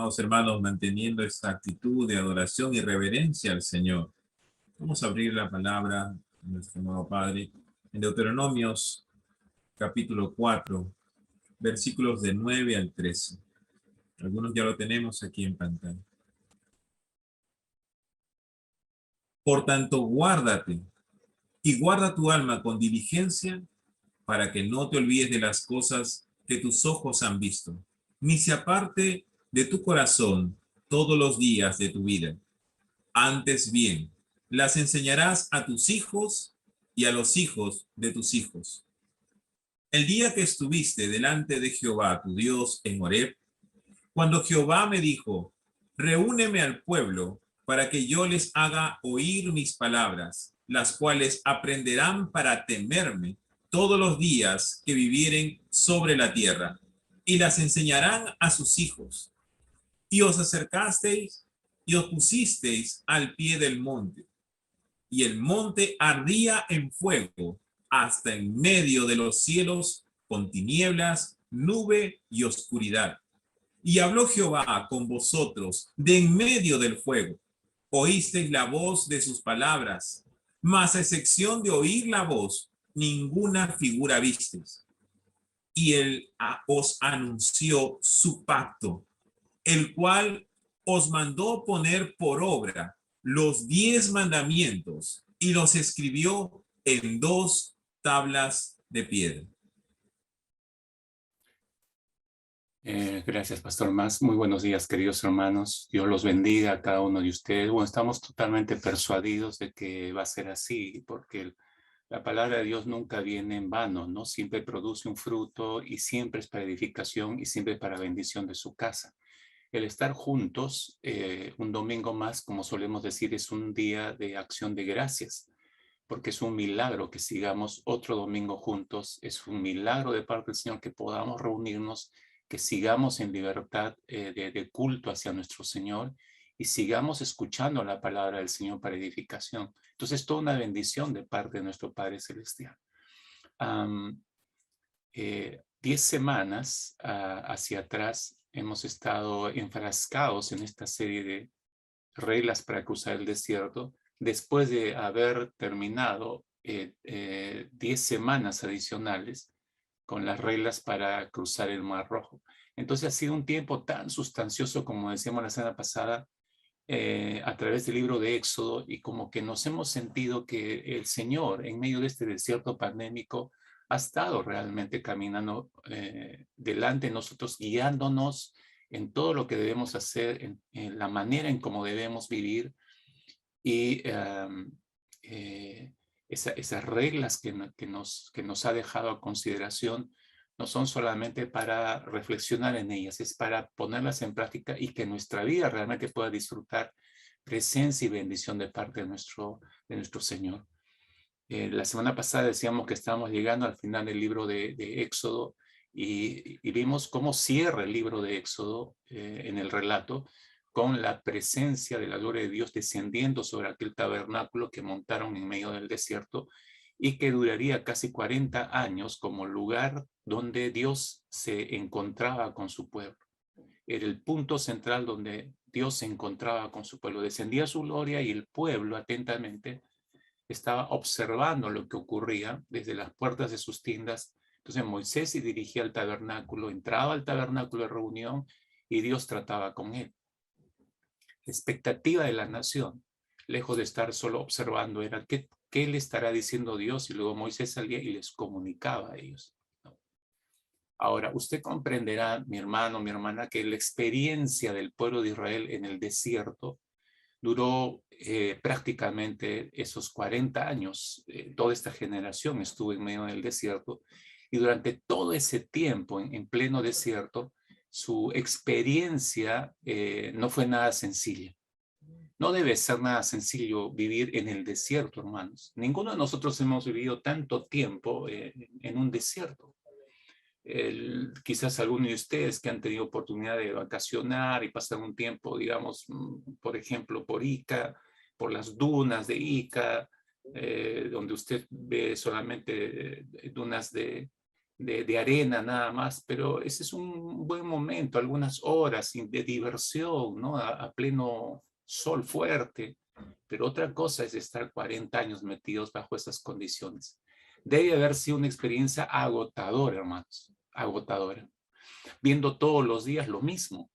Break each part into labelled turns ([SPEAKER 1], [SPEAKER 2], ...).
[SPEAKER 1] amados hermanos, manteniendo esta actitud de adoración y reverencia al Señor. Vamos a abrir la palabra de nuestro amado Padre en Deuteronomios capítulo 4, versículos de 9 al 13. Algunos ya lo tenemos aquí en pantalla. Por tanto, guárdate y guarda tu alma con diligencia para que no te olvides de las cosas que tus ojos han visto, ni se aparte de tu corazón todos los días de tu vida. Antes bien, las enseñarás a tus hijos y a los hijos de tus hijos. El día que estuviste delante de Jehová tu Dios en Horeb, cuando Jehová me dijo, reúneme al pueblo para que yo les haga oír mis palabras, las cuales aprenderán para temerme todos los días que vivieren sobre la tierra, y las enseñarán a sus hijos. Y os acercasteis y os pusisteis al pie del monte, y el monte ardía en fuego hasta en medio de los cielos con tinieblas, nube y oscuridad. Y habló Jehová con vosotros de en medio del fuego. Oísteis la voz de sus palabras, mas a excepción de oír la voz, ninguna figura visteis. Y él os anunció su pacto, el cual os mandó poner por obra los 10 mandamientos y los escribió en 2 tablas de piedra.
[SPEAKER 2] Gracias, Pastor Mas. Muy buenos días, queridos hermanos. Dios los bendiga a cada uno de ustedes. Bueno, estamos totalmente persuadidos de que va a ser así, porque la palabra de Dios nunca viene en vano, ¿no? Siempre produce un fruto y siempre es para edificación y siempre para bendición de su casa. El estar juntos, un domingo más, como solemos decir, es un día de acción de gracias, porque es un milagro que sigamos otro domingo juntos. Es un milagro de parte del Señor que podamos reunirnos, que sigamos en libertad de culto hacia nuestro Señor y sigamos escuchando la palabra del Señor para edificación. Entonces, toda una bendición de parte de nuestro Padre Celestial. 10 semanas hacia atrás hemos estado enfrascados en esta serie de reglas para cruzar el desierto, después de haber terminado 10 semanas adicionales con las reglas para cruzar el Mar Rojo. Entonces ha sido un tiempo tan sustancioso, como decíamos la semana pasada, a través del libro de Éxodo, y como que nos hemos sentido que el Señor, en medio de este desierto pandémico, ha estado realmente caminando delante de nosotros, guiándonos en todo lo que debemos hacer, en la manera en cómo debemos vivir, y esas reglas que nos ha dejado a consideración no son solamente para reflexionar en ellas, es para ponerlas en práctica y que nuestra vida realmente pueda disfrutar presencia y bendición de parte de nuestro Señor. La semana pasada decíamos que estábamos llegando al final del libro de Éxodo, y vimos cómo cierra el libro de Éxodo en el relato con la presencia de la gloria de Dios descendiendo sobre aquel tabernáculo que montaron en medio del desierto y que duraría casi 40 años como lugar donde Dios se encontraba con su pueblo. Era el punto central donde Dios se encontraba con su pueblo. Descendía su gloria y el pueblo atentamente estaba observando lo que ocurría desde las puertas de sus tiendas. Entonces Moisés se dirigía al tabernáculo, entraba al tabernáculo de reunión y Dios trataba con él. La expectativa de la nación, lejos de estar solo observando, era qué le estará diciendo Dios, y luego Moisés salía y les comunicaba a ellos. Ahora, usted comprenderá, mi hermano, mi hermana, que la experiencia del pueblo de Israel en el desierto duró prácticamente esos 40 años. Toda esta generación estuvo en medio del desierto, y durante todo ese tiempo en pleno desierto, su experiencia no fue nada sencilla. No debe ser nada sencillo vivir en el desierto, hermanos. Ninguno de nosotros hemos vivido tanto tiempo en un desierto. Quizás algunos de ustedes que han tenido oportunidad de vacacionar y pasar un tiempo, digamos, por ejemplo, por Ica, por las dunas de Ica, donde usted ve solamente dunas de de arena nada más, pero ese es un buen momento, algunas horas de diversión, ¿no? A pleno sol fuerte. Pero otra cosa es estar 40 años metidos bajo esas condiciones. Debe haber sido una experiencia agotadora, hermanos, agotadora. Viendo todos los días lo mismo.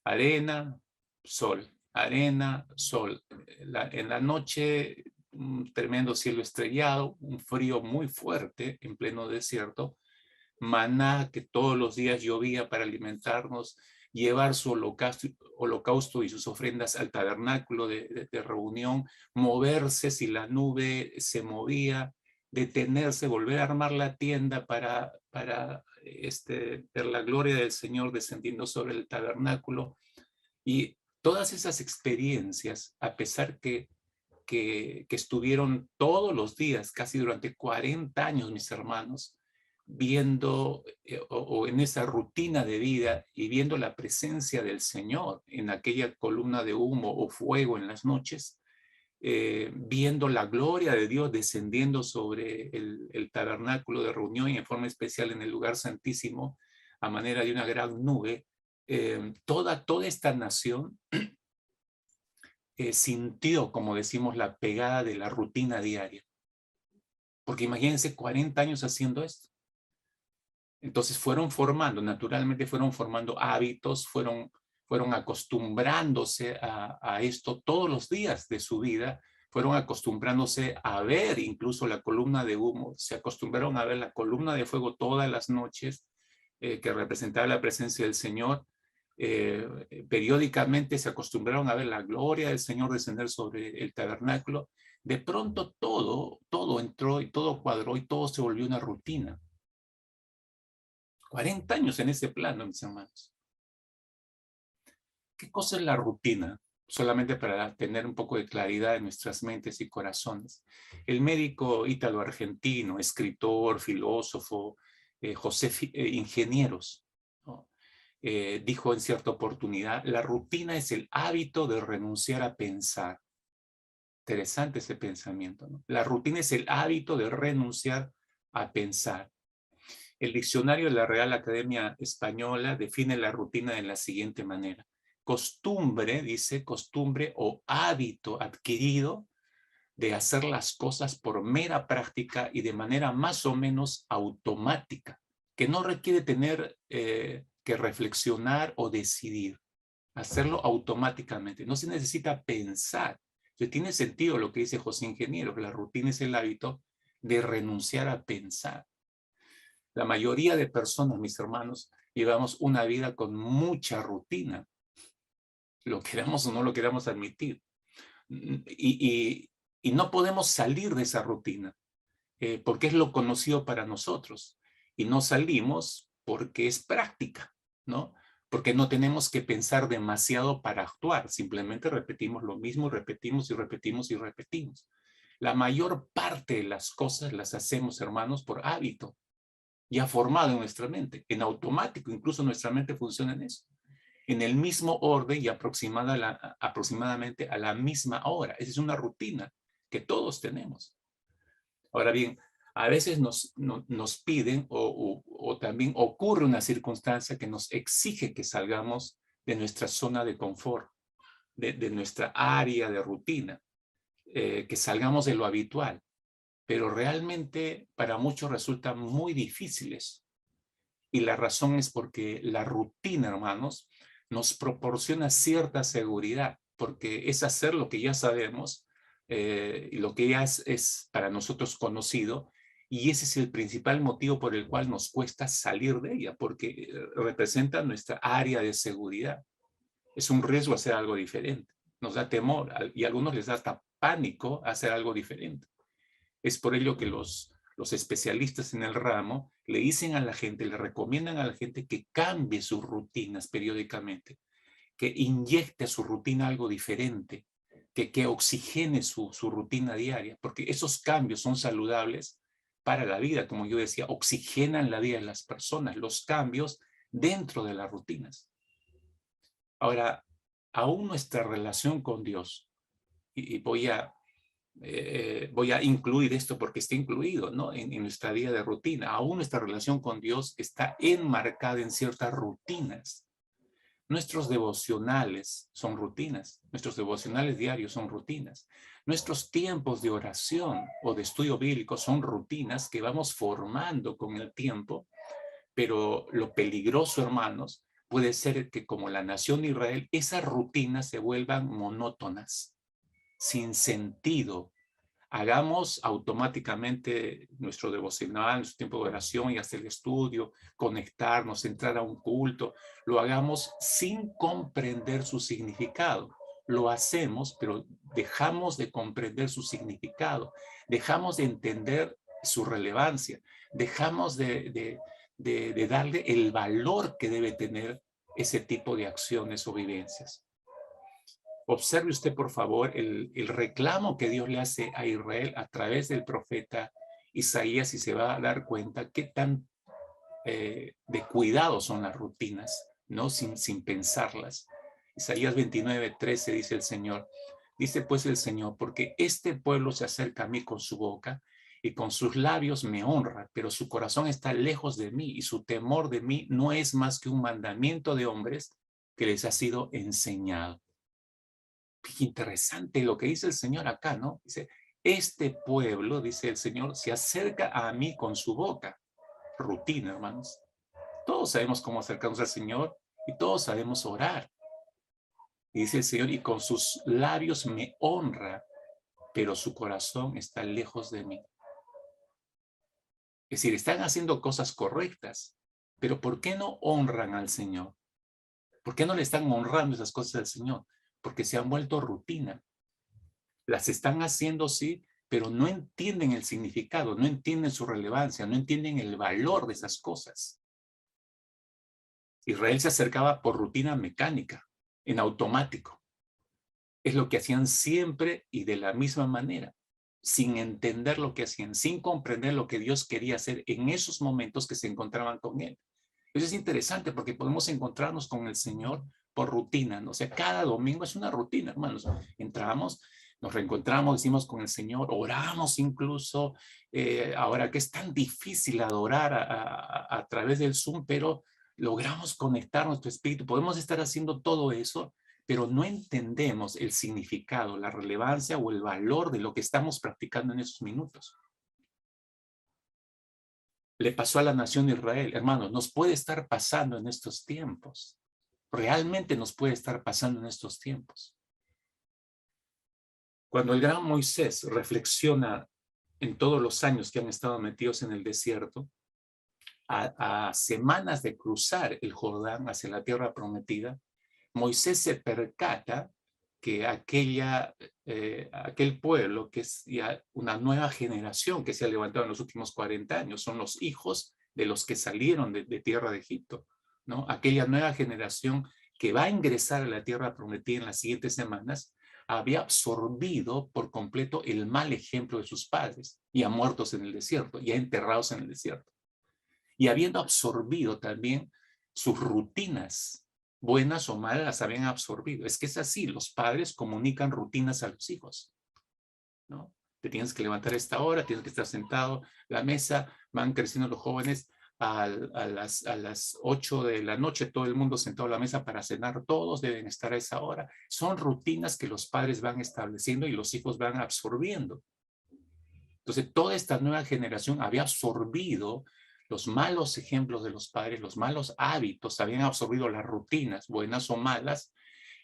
[SPEAKER 2] Arena, sol, arena, sol. En la noche, un tremendo cielo estrellado, un frío muy fuerte en pleno desierto, maná que todos los días llovía para alimentarnos, llevar su holocausto y sus ofrendas al tabernáculo de reunión, moverse si la nube se movía, detenerse, volver a armar la tienda para ver la gloria del Señor descendiendo sobre el tabernáculo. Y todas esas experiencias, a pesar que estuvieron todos los días, casi durante 40 años, mis hermanos, viendo o en esa rutina de vida y viendo la presencia del Señor en aquella columna de humo o fuego en las noches, viendo la gloria de Dios descendiendo sobre el tabernáculo de reunión y en forma especial en el lugar santísimo a manera de una gran nube, toda esta nación sintió, como decimos, la pegada de la rutina diaria. Porque imagínense 40 años haciendo esto. Entonces naturalmente fueron formando hábitos, fueron acostumbrándose a esto todos los días de su vida, fueron acostumbrándose a ver incluso la columna de humo, se acostumbraron a ver la columna de fuego todas las noches, que representaba la presencia del Señor. Periódicamente se acostumbraron a ver la gloria del Señor descender sobre el tabernáculo. De pronto todo entró y todo cuadró y todo se volvió una rutina. 40 años en ese plano, mis hermanos. ¿Qué cosa es la rutina? Solamente para tener un poco de claridad en nuestras mentes y corazones. El médico ítalo-argentino, escritor, filósofo, Ingenieros, ¿no? Dijo en cierta oportunidad, la rutina es el hábito de renunciar a pensar. Interesante ese pensamiento, ¿no? La rutina es el hábito de renunciar a pensar. El diccionario de la Real Academia Española define la rutina de la siguiente manera. Costumbre, dice, costumbre o hábito adquirido de hacer las cosas por mera práctica y de manera más o menos automática, que no requiere tener que reflexionar o decidir. Hacerlo automáticamente. No se necesita pensar. Entonces, tiene sentido lo que dice José Ingeniero, que la rutina es el hábito de renunciar a pensar. La mayoría de personas, mis hermanos, llevamos una vida con mucha rutina. Lo queramos o no lo queramos admitir. Y no podemos salir de esa rutina, porque es lo conocido para nosotros. Y no salimos porque es práctica, ¿no? Porque no tenemos que pensar demasiado para actuar. Simplemente repetimos lo mismo, repetimos y repetimos y repetimos. La mayor parte de las cosas las hacemos, hermanos, por hábito. Ya formado en nuestra mente, en automático, incluso nuestra mente funciona en eso, en el mismo orden y aproximadamente a la misma hora. Esa es una rutina que todos tenemos. Ahora bien, a veces nos piden o también ocurre una circunstancia que nos exige que salgamos de nuestra zona de confort, de nuestra área de rutina, que salgamos de lo habitual. Pero realmente para muchos resultan muy difíciles. Y la razón es porque la rutina, hermanos, nos proporciona cierta seguridad, porque es hacer lo que ya sabemos y lo que ya es para nosotros conocido, y ese es el principal motivo por el cual nos cuesta salir de ella, porque representa nuestra área de seguridad. Es un riesgo hacer algo diferente, nos da temor y a algunos les da hasta pánico hacer algo diferente. Es por ello que los especialistas en el ramo le dicen a la gente, le recomiendan a la gente que cambie sus rutinas periódicamente, que inyecte a su rutina algo diferente, que oxigene su rutina diaria, porque esos cambios son saludables para la vida, como yo decía, oxigenan la vida de las personas, los cambios dentro de las rutinas. Ahora, aún nuestra relación con Dios, y voy a voy a incluir esto porque está incluido, ¿no? En nuestra vida de rutina. Aún nuestra relación con Dios está enmarcada en ciertas rutinas. Nuestros devocionales son rutinas. Nuestros devocionales diarios son rutinas. Nuestros tiempos de oración o de estudio bíblico son rutinas que vamos formando con el tiempo, pero lo peligroso, hermanos, puede ser que como la nación de Israel, esas rutinas se vuelvan monótonas, sin sentido. Hagamos automáticamente nuestro devocional, nuestro tiempo de oración y hacer el estudio, conectarnos, entrar a un culto. Lo hagamos sin comprender su significado. Lo hacemos, pero dejamos de comprender su significado. Dejamos de entender su relevancia. Dejamos de darle el valor que debe tener ese tipo de acciones o vivencias. Observe usted, por favor, el reclamo que Dios le hace a Israel a través del profeta Isaías y se va a dar cuenta qué tan de cuidado son las rutinas, ¿no? Sin pensarlas. Isaías 29:13 dice el Señor. Dice pues el Señor, porque este pueblo se acerca a mí con su boca y con sus labios me honra, pero su corazón está lejos de mí y su temor de mí no es más que un mandamiento de hombres que les ha sido enseñado. Qué interesante lo que dice el Señor acá, ¿no? Dice, este pueblo, dice el Señor, se acerca a mí con su boca. Rutina, hermanos. Todos sabemos cómo acercarnos al Señor y todos sabemos orar. Y dice el Señor, y con sus labios me honra, pero su corazón está lejos de mí. Es decir, están haciendo cosas correctas, pero ¿por qué no honran al Señor? ¿Por qué no le están honrando esas cosas al Señor? Porque se han vuelto rutina. Las están haciendo, sí, pero no entienden el significado, no entienden su relevancia, no entienden el valor de esas cosas. Israel se acercaba por rutina mecánica, en automático. Es lo que hacían siempre y de la misma manera, sin entender lo que hacían, sin comprender lo que Dios quería hacer en esos momentos que se encontraban con Él. Eso es interesante porque podemos encontrarnos con el Señor por rutina, ¿no? O sea, cada domingo es una rutina, hermanos. Entramos, nos reencontramos, decimos con el Señor, oramos incluso, ahora que es tan difícil adorar a través del Zoom, pero logramos conectar nuestro espíritu, podemos estar haciendo todo eso, pero no entendemos el significado, la relevancia o el valor de lo que estamos practicando en esos minutos. Le pasó a la nación de Israel, hermanos, nos puede estar pasando en estos tiempos. Realmente nos puede estar pasando en estos tiempos. Cuando el gran Moisés reflexiona en todos los años que han estado metidos en el desierto, a semanas de cruzar el Jordán hacia la tierra prometida, Moisés se percata que aquel pueblo, que es ya una nueva generación que se ha levantado en los últimos 40 años, son los hijos de los que salieron de tierra de Egipto, ¿no? Aquella nueva generación que va a ingresar a la tierra prometida en las siguientes semanas, había absorbido por completo el mal ejemplo de sus padres, ya muertos en el desierto, ya enterrados en el desierto. Y habiendo absorbido también sus rutinas, buenas o malas, las habían absorbido. Es que es así, los padres comunican rutinas a los hijos, ¿no? Te tienes que levantar a esta hora, tienes que estar sentado, la mesa, van creciendo los jóvenes, a las 8 de la noche, todo el mundo sentado a la mesa para cenar, todos deben estar a esa hora. Son rutinas que los padres van estableciendo y los hijos van absorbiendo. Entonces, toda esta nueva generación había absorbido los malos ejemplos de los padres, los malos hábitos, habían absorbido las rutinas, buenas o malas,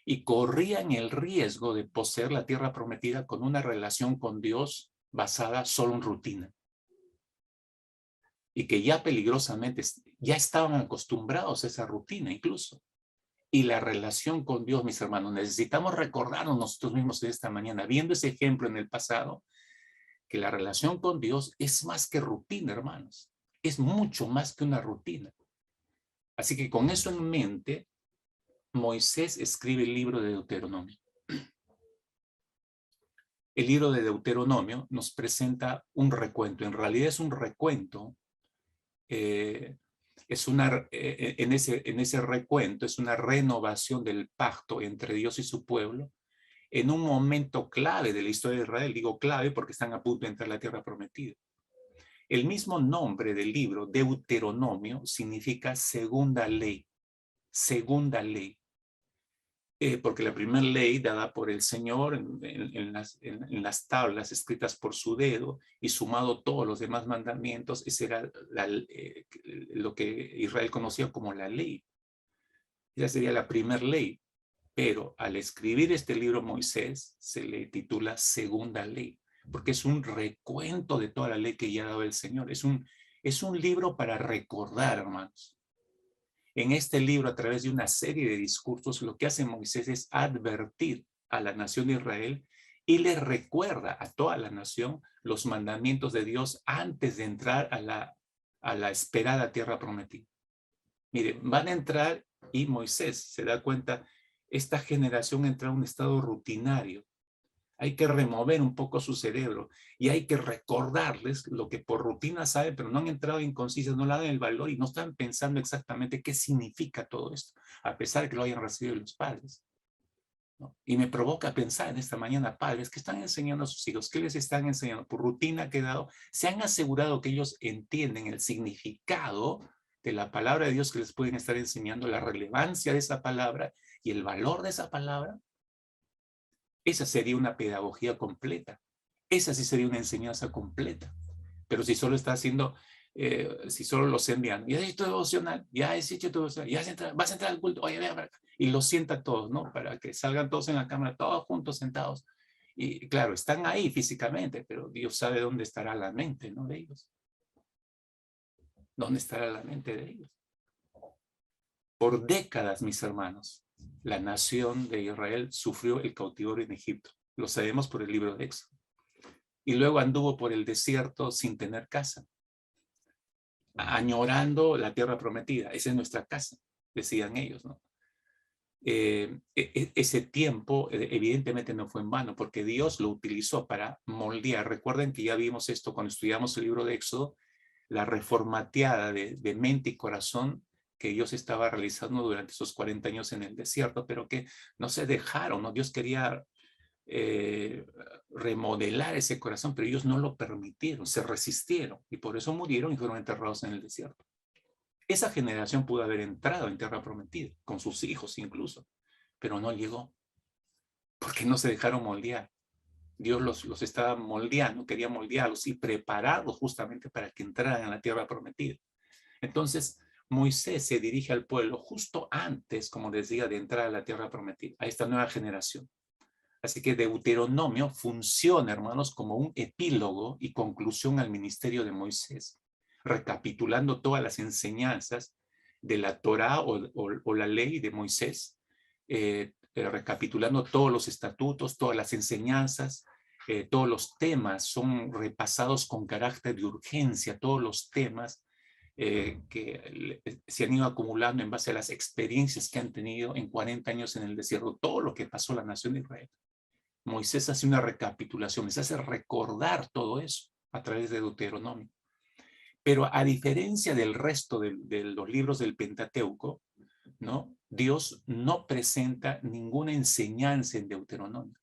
[SPEAKER 2] y corrían el riesgo de poseer la tierra prometida con una relación con Dios basada solo en rutina. Y que ya peligrosamente, ya estaban acostumbrados a esa rutina incluso. Y la relación con Dios, mis hermanos, necesitamos recordarnos nosotros mismos de esta mañana, viendo ese ejemplo en el pasado, que la relación con Dios es más que rutina, hermanos. Es mucho más que una rutina. Así que con eso en mente, Moisés escribe el libro de Deuteronomio. El libro de Deuteronomio nos presenta un recuento. En realidad es un recuento. En ese recuento es una renovación del pacto entre Dios y su pueblo, en un momento clave de la historia de Israel. Digo clave porque están a punto de entrar a la tierra prometida. El mismo nombre del libro, Deuteronomio, significa segunda ley. Segunda ley. Porque la primera ley dada por el Señor en las tablas escritas por su dedo y sumado todos los demás mandamientos, ese era lo que Israel conocía como la ley. Esa sería la primera ley. Pero al escribir este libro Moisés se le titula Segunda Ley, porque es un recuento de toda la ley que ya ha dado el Señor. Es un libro para recordar, hermanos. En este libro, a través de una serie de discursos, lo que hace Moisés es advertir a la nación de Israel y le recuerda a toda la nación los mandamientos de Dios antes de entrar a la esperada tierra prometida. Mire, van a entrar y Moisés se da cuenta, esta generación entra a un estado rutinario. Hay que remover un poco su cerebro y hay que recordarles lo que por rutina saben, pero no han entrado en conciencia, no le dan el valor y no están pensando exactamente qué significa todo esto, a pesar de que lo hayan recibido los padres, ¿no? Y me provoca pensar en esta mañana, padres, ¿qué están enseñando a sus hijos? ¿Qué les están enseñando? Por rutina que dado, se han asegurado que ellos entienden el significado de la palabra de Dios que les pueden estar enseñando, la relevancia de esa palabra y el valor de esa palabra. Esa sería una pedagogía completa. Esa sí sería una enseñanza completa. Pero si solo está haciendo, si solo los envían, ya has hecho devocional, ya has hecho devocional, vas a entrar al culto, oye, vea, y los sienta todos, ¿no? Para que salgan todos en la cámara, todos juntos sentados. Y claro, están ahí físicamente, pero Dios sabe dónde estará la mente, ¿no? De ellos. ¿Dónde estará la mente de ellos? Por décadas, mis hermanos, la nación de Israel sufrió el cautiverio en Egipto. Lo sabemos por el libro de Éxodo. Y luego anduvo por el desierto sin tener casa, añorando la tierra prometida. Esa es nuestra casa, decían ellos, ¿no? Ese tiempo evidentemente no fue en vano, porque Dios lo utilizó para moldear. Recuerden que ya vimos esto cuando estudiamos el libro de Éxodo, la reformateada de mente y corazón que Dios estaba realizando durante esos 40 años en el desierto, pero que no se dejaron, ¿no? Dios quería remodelar ese corazón, pero ellos no lo permitieron, se resistieron y por eso murieron y fueron enterrados en el desierto. Esa generación pudo haber entrado en tierra prometida, con sus hijos incluso, pero no llegó, porque no se dejaron moldear. Dios los estaba moldeando, quería moldearlos y prepararlos justamente para que entraran en la tierra prometida. Entonces, Moisés se dirige al pueblo justo antes, como decía, de entrar a la tierra prometida, a esta nueva generación. Así que Deuteronomio funciona, hermanos, como un epílogo y conclusión al ministerio de Moisés, recapitulando todas las enseñanzas de la Torá o la ley de Moisés, recapitulando todos los estatutos, todas las enseñanzas, todos los temas son repasados con carácter de urgencia, todos los temas que se han ido acumulando en base a las experiencias que han tenido en 40 años en el desierto, todo lo que pasó la nación de Israel. Moisés hace una recapitulación, les hace recordar todo eso a través de Deuteronomio. Pero a diferencia del resto de los libros del Pentateuco, ¿no? Dios no presenta ninguna enseñanza en Deuteronomio.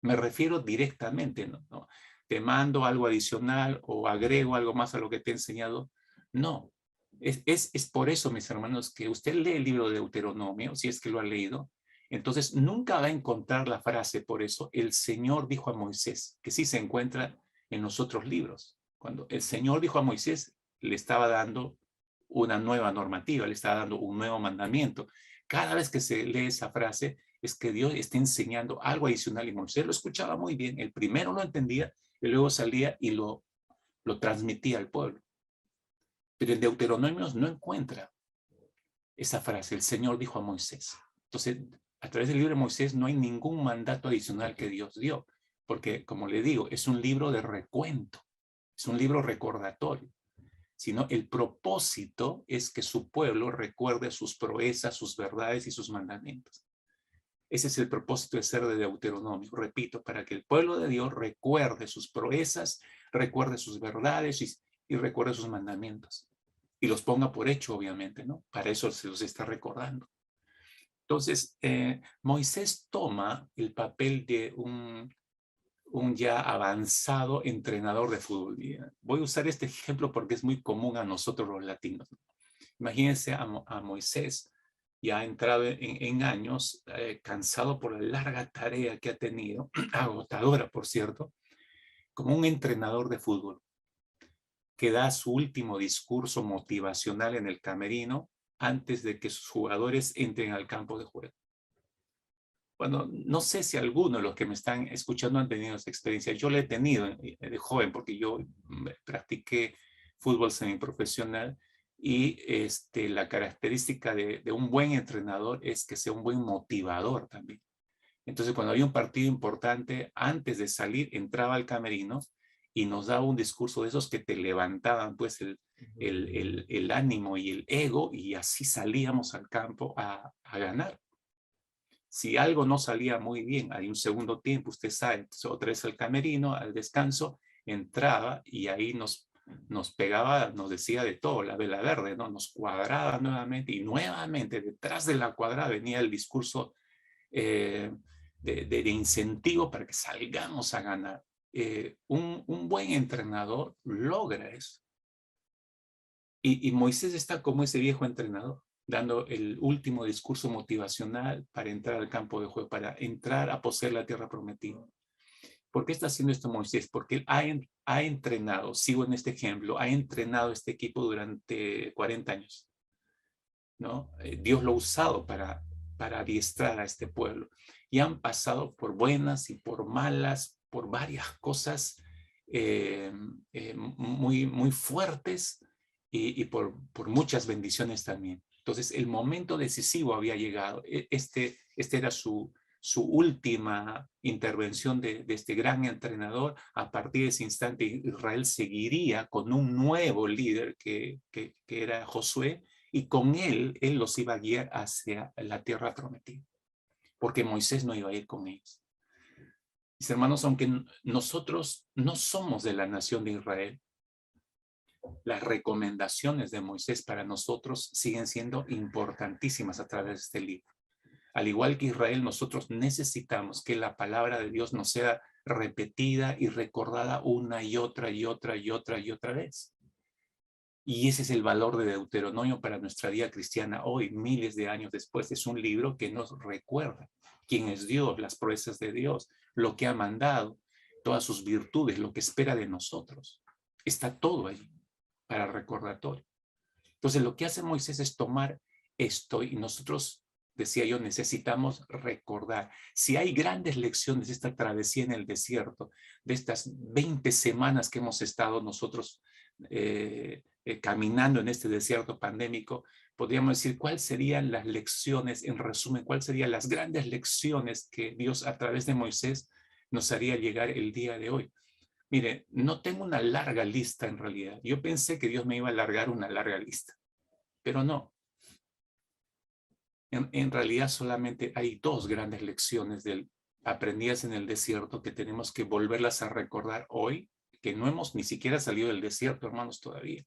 [SPEAKER 2] Me refiero directamente, ¿no? Te mando algo adicional o agrego algo más a lo que te he enseñado. No. Es por eso, mis hermanos, que usted lee el libro de Deuteronomio, si es que lo ha leído, entonces nunca va a encontrar la frase, por eso, el Señor dijo a Moisés, que sí se encuentra en los otros libros. Cuando el Señor dijo a Moisés, le estaba dando una nueva normativa, le estaba dando un nuevo mandamiento. Cada vez que se lee esa frase, es que Dios está enseñando algo adicional y Moisés lo escuchaba muy bien. El primero lo entendía y luego salía y lo transmitía al pueblo. Pero en Deuteronomio no encuentra esa frase, el Señor dijo a Moisés. Entonces, a través del libro de Moisés no hay ningún mandato adicional que Dios dio, porque, como le digo, es un libro de recuento, es un libro recordatorio, sino el propósito es que su pueblo recuerde sus proezas, sus verdades y sus mandamientos. Ese es el propósito de ser de Deuteronomio, repito, para que el pueblo de Dios recuerde sus proezas, recuerde sus verdades y recuerde sus mandamientos. Y los ponga por hecho, obviamente, ¿no? Para eso se los está recordando. Entonces, Moisés toma el papel de un ya avanzado entrenador de fútbol. Voy a usar este ejemplo porque es muy común a nosotros los latinos. Imagínense a Moisés, ya ha entrado en años, cansado por la larga tarea que ha tenido, agotadora, por cierto, como un entrenador de fútbol, que da su último discurso motivacional en el camerino antes de que sus jugadores entren al campo de juego. Bueno, no sé si alguno de los que me están escuchando han tenido esa experiencia. Yo la he tenido de joven porque yo practiqué fútbol semiprofesional y la característica de un buen entrenador es que sea un buen motivador también. Entonces, cuando había un partido importante, antes de salir, entraba al camerino y nos daba un discurso de esos que te levantaban pues el ánimo y el ego, y así salíamos al campo a ganar. Si algo no salía muy bien, hay un segundo tiempo, usted sabe, otra vez al camerino, al descanso, entraba y ahí nos pegaba, nos decía de todo, la vela verde, ¿no? Nos cuadraba nuevamente y nuevamente detrás de la cuadrada venía el discurso de incentivo para que salgamos a ganar. Un buen entrenador logra eso. Y Moisés está como ese viejo entrenador, dando el último discurso motivacional para entrar al campo de juego, para entrar a poseer la tierra prometida. ¿Por qué está haciendo esto Moisés? Porque él ha entrenado, sigo en este ejemplo, ha entrenado este equipo durante 40 años, ¿no? Dios lo ha usado para adiestrar a este pueblo. Y han pasado por buenas y por malas, por varias cosas muy fuertes y por muchas bendiciones también. Entonces, el momento decisivo había llegado. Este era su última intervención de este gran entrenador. A partir de ese instante, Israel seguiría con un nuevo líder que era Josué, y con él los iba a guiar hacia la tierra prometida, porque Moisés no iba a ir con ellos. Mis hermanos, aunque nosotros no somos de la nación de Israel, las recomendaciones de Moisés para nosotros siguen siendo importantísimas a través de este libro. Al igual que Israel, nosotros necesitamos que la palabra de Dios nos sea repetida y recordada una y otra y otra y otra y otra vez. Y ese es el valor de Deuteronomio para nuestra vida cristiana hoy, miles de años después. Es un libro que nos recuerda quién es Dios, las proezas de Dios, lo que ha mandado, todas sus virtudes, lo que espera de nosotros. Está todo allí para recordatorio. Entonces, lo que hace Moisés es tomar esto, y nosotros, decía yo, necesitamos recordar. Si hay grandes lecciones de esta travesía en el desierto, de estas 20 semanas que hemos estado nosotros caminando en este desierto pandémico, podríamos decir cuáles serían las lecciones, en resumen, cuáles serían las grandes lecciones que Dios a través de Moisés nos haría llegar el día de hoy. Mire, no tengo una larga lista en realidad. Yo pensé que Dios me iba a alargar una larga lista, pero no. En realidad solamente hay dos grandes lecciones aprendidas en el desierto que tenemos que volverlas a recordar hoy, que no hemos ni siquiera salido del desierto, hermanos, todavía.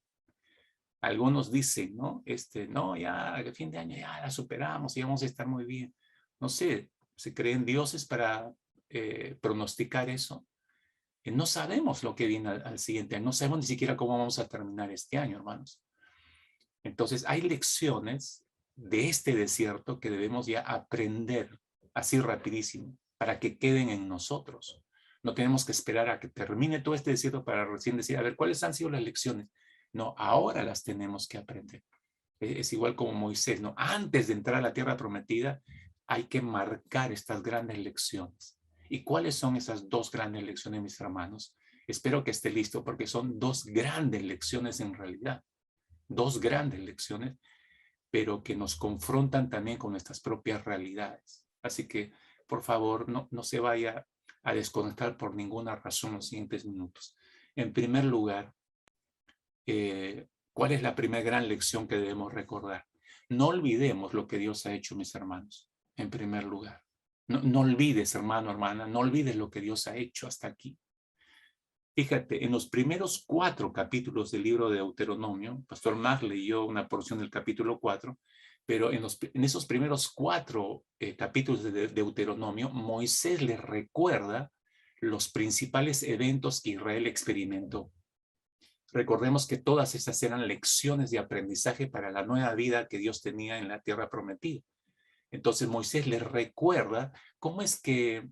[SPEAKER 2] Algunos dicen, ¿no? No, ya, el fin de año ya la superamos y vamos a estar muy bien. No sé, ¿se creen dioses para pronosticar eso? No sabemos lo que viene al siguiente año, no sabemos ni siquiera cómo vamos a terminar este año, hermanos. Entonces, hay lecciones de este desierto que debemos ya aprender así rapidísimo para que queden en nosotros. No tenemos que esperar a que termine todo este desierto para recién decir, a ver, ¿cuáles han sido las lecciones? No, ahora las tenemos que aprender. Es igual como Moisés, ¿no? Antes de entrar a la tierra prometida, hay que marcar estas grandes lecciones. ¿Y cuáles son esas dos grandes lecciones, mis hermanos? Espero que esté listo, porque son dos grandes lecciones en realidad. Dos grandes lecciones, pero que nos confrontan también con nuestras propias realidades. Así que, por favor, no se vaya a desconectar por ninguna razón los siguientes minutos. En primer lugar, ¿cuál es la primera gran lección que debemos recordar? No olvidemos lo que Dios ha hecho, mis hermanos, en primer lugar. No olvides, hermano, hermana, no olvides lo que Dios ha hecho hasta aquí. Fíjate, en los primeros 4 capítulos del libro de Deuteronomio, Pastor Mark leyó una porción del capítulo 4, Pero en esos primeros 4 capítulos de Deuteronomio, Moisés les recuerda los principales eventos que Israel experimentó. Recordemos que todas esas eran lecciones de aprendizaje para la nueva vida que Dios tenía en la tierra prometida. Entonces Moisés les recuerda cómo es que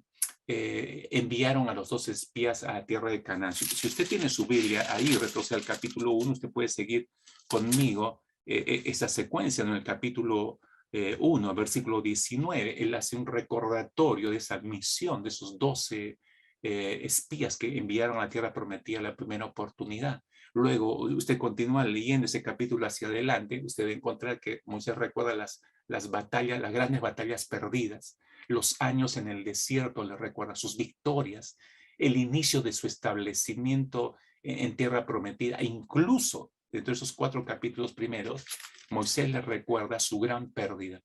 [SPEAKER 2] enviaron a los 2 espías a la tierra de Canaán. Si usted tiene su Biblia ahí, retrocede al capítulo 1, usted puede seguir conmigo esa secuencia. En el capítulo 1, versículo 19, él hace un recordatorio de esa misión, de esos 12 espías que enviaron a la tierra prometida la primera oportunidad. Luego, usted continúa leyendo ese capítulo hacia adelante, usted va a encontrar que Moisés recuerda las batallas, las grandes batallas perdidas, los años en el desierto, le recuerda sus victorias, el inicio de su establecimiento en tierra prometida, e incluso dentro de esos 4 capítulos primeros, Moisés le recuerda su gran pérdida.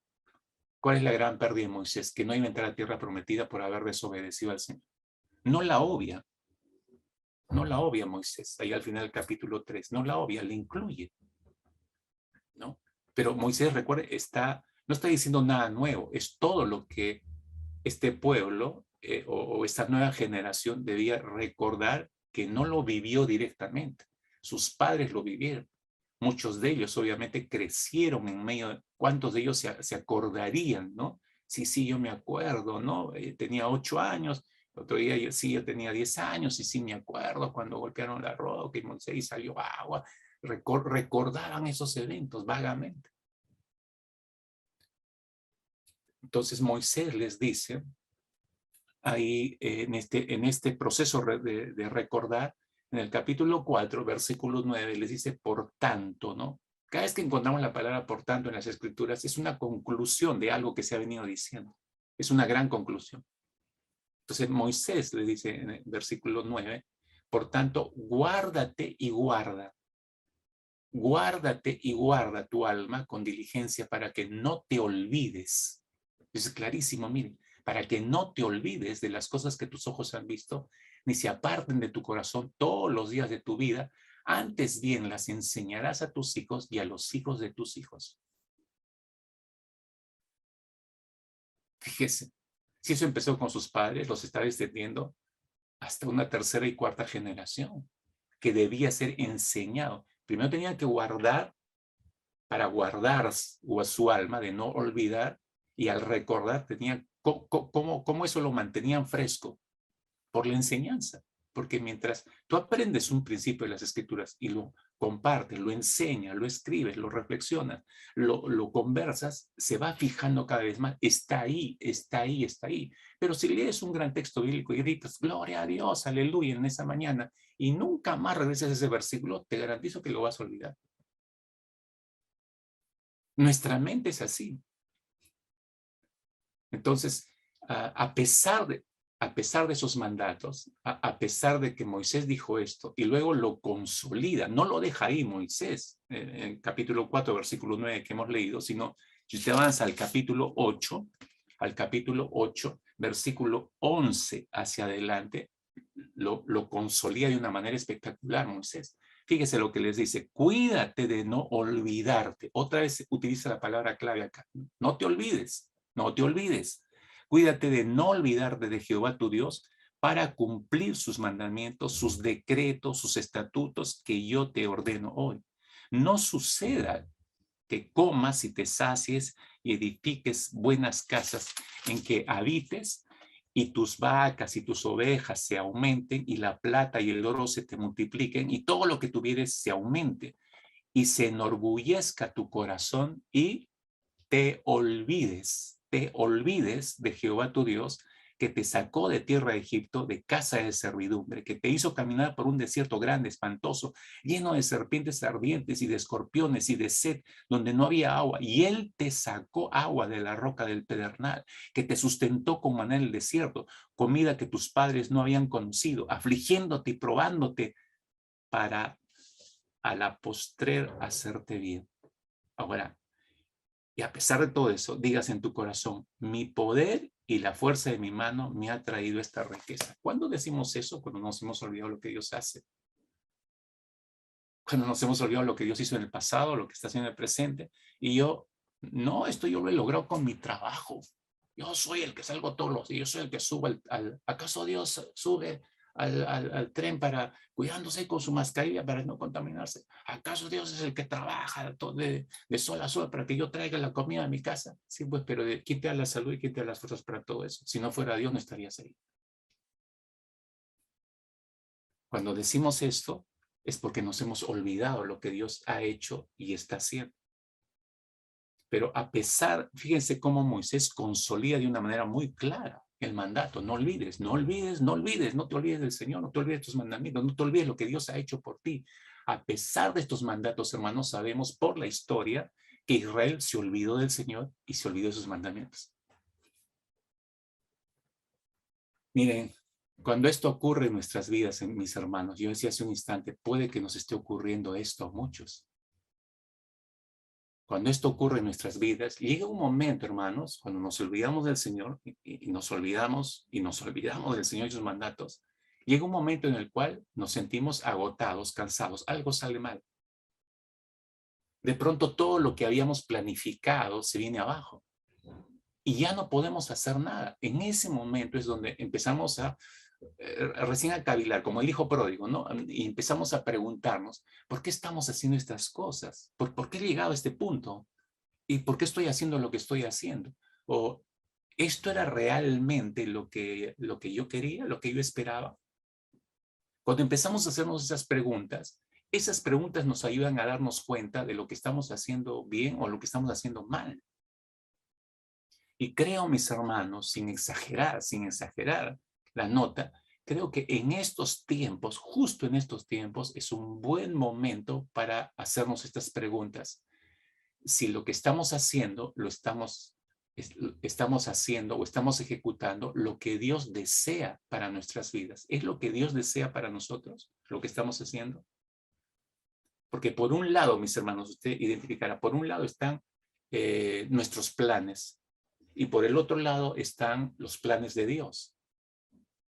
[SPEAKER 2] ¿Cuál es la gran pérdida de Moisés? Que no iba a entrar a tierra prometida por haber desobedecido al Señor. No la obvia Moisés, ahí al final del capítulo 3, no la obvia, la incluye, ¿no? Pero Moisés, recuerde, no está diciendo nada nuevo, es todo lo que este pueblo o esta nueva generación debía recordar que no lo vivió directamente. Sus padres lo vivieron. Muchos de ellos obviamente crecieron en medio de, ¿cuántos de ellos se acordarían, no? Sí, yo me acuerdo, ¿no? Tenía 8 años, otro día yo tenía 10 años y sí me acuerdo cuando golpearon la roca y Moisés salió agua. Recordaban esos eventos vagamente. Entonces Moisés les dice, ahí en este proceso de recordar, en el capítulo 4, versículo 9, les dice, por tanto, ¿no? Cada vez que encontramos la palabra por tanto en las escrituras, es una conclusión de algo que se ha venido diciendo. Es una gran conclusión. Entonces Moisés le dice en el versículo 9, por tanto, guárdate y guarda. Guárdate y guarda tu alma con diligencia para que no te olvides. Es clarísimo, miren, para que no te olvides de las cosas que tus ojos han visto, ni se aparten de tu corazón todos los días de tu vida, antes bien las enseñarás a tus hijos y a los hijos de tus hijos. Fíjese, si eso empezó con sus padres, los está extendiendo hasta una tercera y cuarta generación, que debía ser enseñado. Primero tenían que guardar, para guardar su alma, de no olvidar, y al recordar tenían, ¿cómo eso lo mantenían fresco? Por la enseñanza. Porque mientras tú aprendes un principio de las escrituras y lo compartes, lo enseñas, lo escribes, lo reflexionas, lo conversas, se va fijando cada vez más. Está ahí, está ahí, está ahí. Pero si lees un gran texto bíblico y gritas, gloria a Dios, aleluya, en esa mañana, y nunca más regresas a ese versículo, te garantizo que lo vas a olvidar. Nuestra mente es así. Entonces, a pesar de esos mandatos, a pesar de que Moisés dijo esto y luego lo consolida, no lo deja ahí Moisés, en el capítulo 4, versículo 9 que hemos leído, sino si usted avanza al capítulo 8, versículo 11 hacia adelante, lo consolida de una manera espectacular Moisés. Fíjese lo que les dice, cuídate de no olvidarte. Otra vez utiliza la palabra clave acá, no te olvides. No te olvides. Cuídate de no olvidarte de Jehová tu Dios para cumplir sus mandamientos, sus decretos, sus estatutos que yo te ordeno hoy. No suceda que comas y te sacies y edifiques buenas casas en que habites y tus vacas y tus ovejas se aumenten y la plata y el oro se te multipliquen y todo lo que tuvieres se aumente y se enorgullezca tu corazón y te olvides de Jehová tu Dios, que te sacó de tierra de Egipto, de casa de servidumbre, que te hizo caminar por un desierto grande, espantoso, lleno de serpientes ardientes y de escorpiones y de sed, donde no había agua. Y él te sacó agua de la roca del pedernal, que te sustentó con maná en el desierto, comida que tus padres no habían conocido, afligiéndote y probándote para a la postrer hacerte bien. Ahora, y a pesar de todo eso, digas en tu corazón, mi poder y la fuerza de mi mano me ha traído esta riqueza. ¿Cuándo decimos eso? Cuando nos hemos olvidado lo que Dios hace. Cuando nos hemos olvidado lo que Dios hizo en el pasado, lo que está haciendo en el presente. Y yo No, esto yo lo he logrado con mi trabajo. Yo soy el que salgo todos los días, yo soy el que sube ¿acaso Dios sube al tren para cuidándose con su mascarilla para no contaminarse? ¿Acaso Dios es el que trabaja de sol a sol para que yo traiga la comida a mi casa? Sí, pues, pero ¿quién te da la salud y quién te da las fuerzas para todo eso? Si no fuera Dios, no estarías ahí. Cuando decimos esto, es porque nos hemos olvidado lo que Dios ha hecho y está haciendo. Pero a pesar, fíjense cómo Moisés consolida de una manera muy clara el mandato. No olvides, no olvides, no olvides, no te olvides del Señor, no te olvides de tus mandamientos, no te olvides lo que Dios ha hecho por ti. A pesar de estos mandatos, hermanos, sabemos por la historia que Israel se olvidó del Señor y se olvidó de sus mandamientos. Miren, cuando esto ocurre en nuestras vidas, en mis hermanos, yo decía hace un instante, puede que nos esté ocurriendo esto a muchos. Cuando esto ocurre en nuestras vidas, llega un momento, hermanos, cuando nos olvidamos del Señor y nos olvidamos del Señor y sus mandatos, llega un momento en el cual nos sentimos agotados, cansados, algo sale mal. De pronto todo lo que habíamos planificado se viene abajo y ya no podemos hacer nada. En ese momento es donde empezamos recién a cavilar, como el hijo pródigo, ¿no? Y empezamos a preguntarnos, ¿por qué estamos haciendo estas cosas? ¿Por qué he llegado a este punto? ¿Y por qué estoy haciendo lo que estoy haciendo? O ¿esto era realmente lo que yo quería, lo que yo esperaba? Cuando empezamos a hacernos esas preguntas nos ayudan a darnos cuenta de lo que estamos haciendo bien o lo que estamos haciendo mal. Y creo, mis hermanos, sin exagerar la nota, creo que en estos tiempos, justo en estos tiempos, es un buen momento para hacernos estas preguntas. Si lo que estamos haciendo, estamos haciendo o estamos ejecutando lo que Dios desea para nuestras vidas. ¿Es lo que Dios desea para nosotros, lo que estamos haciendo? Porque por un lado, mis hermanos, usted identificará, por un lado están nuestros planes y por el otro lado están los planes de Dios.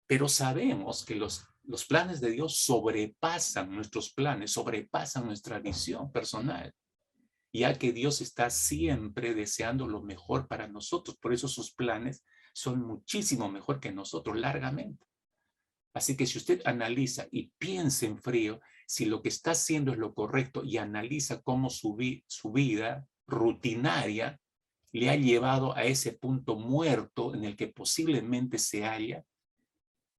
[SPEAKER 2] Pero sabemos que los planes de Dios sobrepasan nuestros planes, sobrepasan nuestra visión personal, ya que Dios está siempre deseando lo mejor para nosotros. Por eso sus planes son muchísimo mejor que nosotros, largamente. Así que si usted analiza y piensa en frío, si lo que está haciendo es lo correcto y analiza cómo su vida rutinaria le ha llevado a ese punto muerto en el que posiblemente se halla,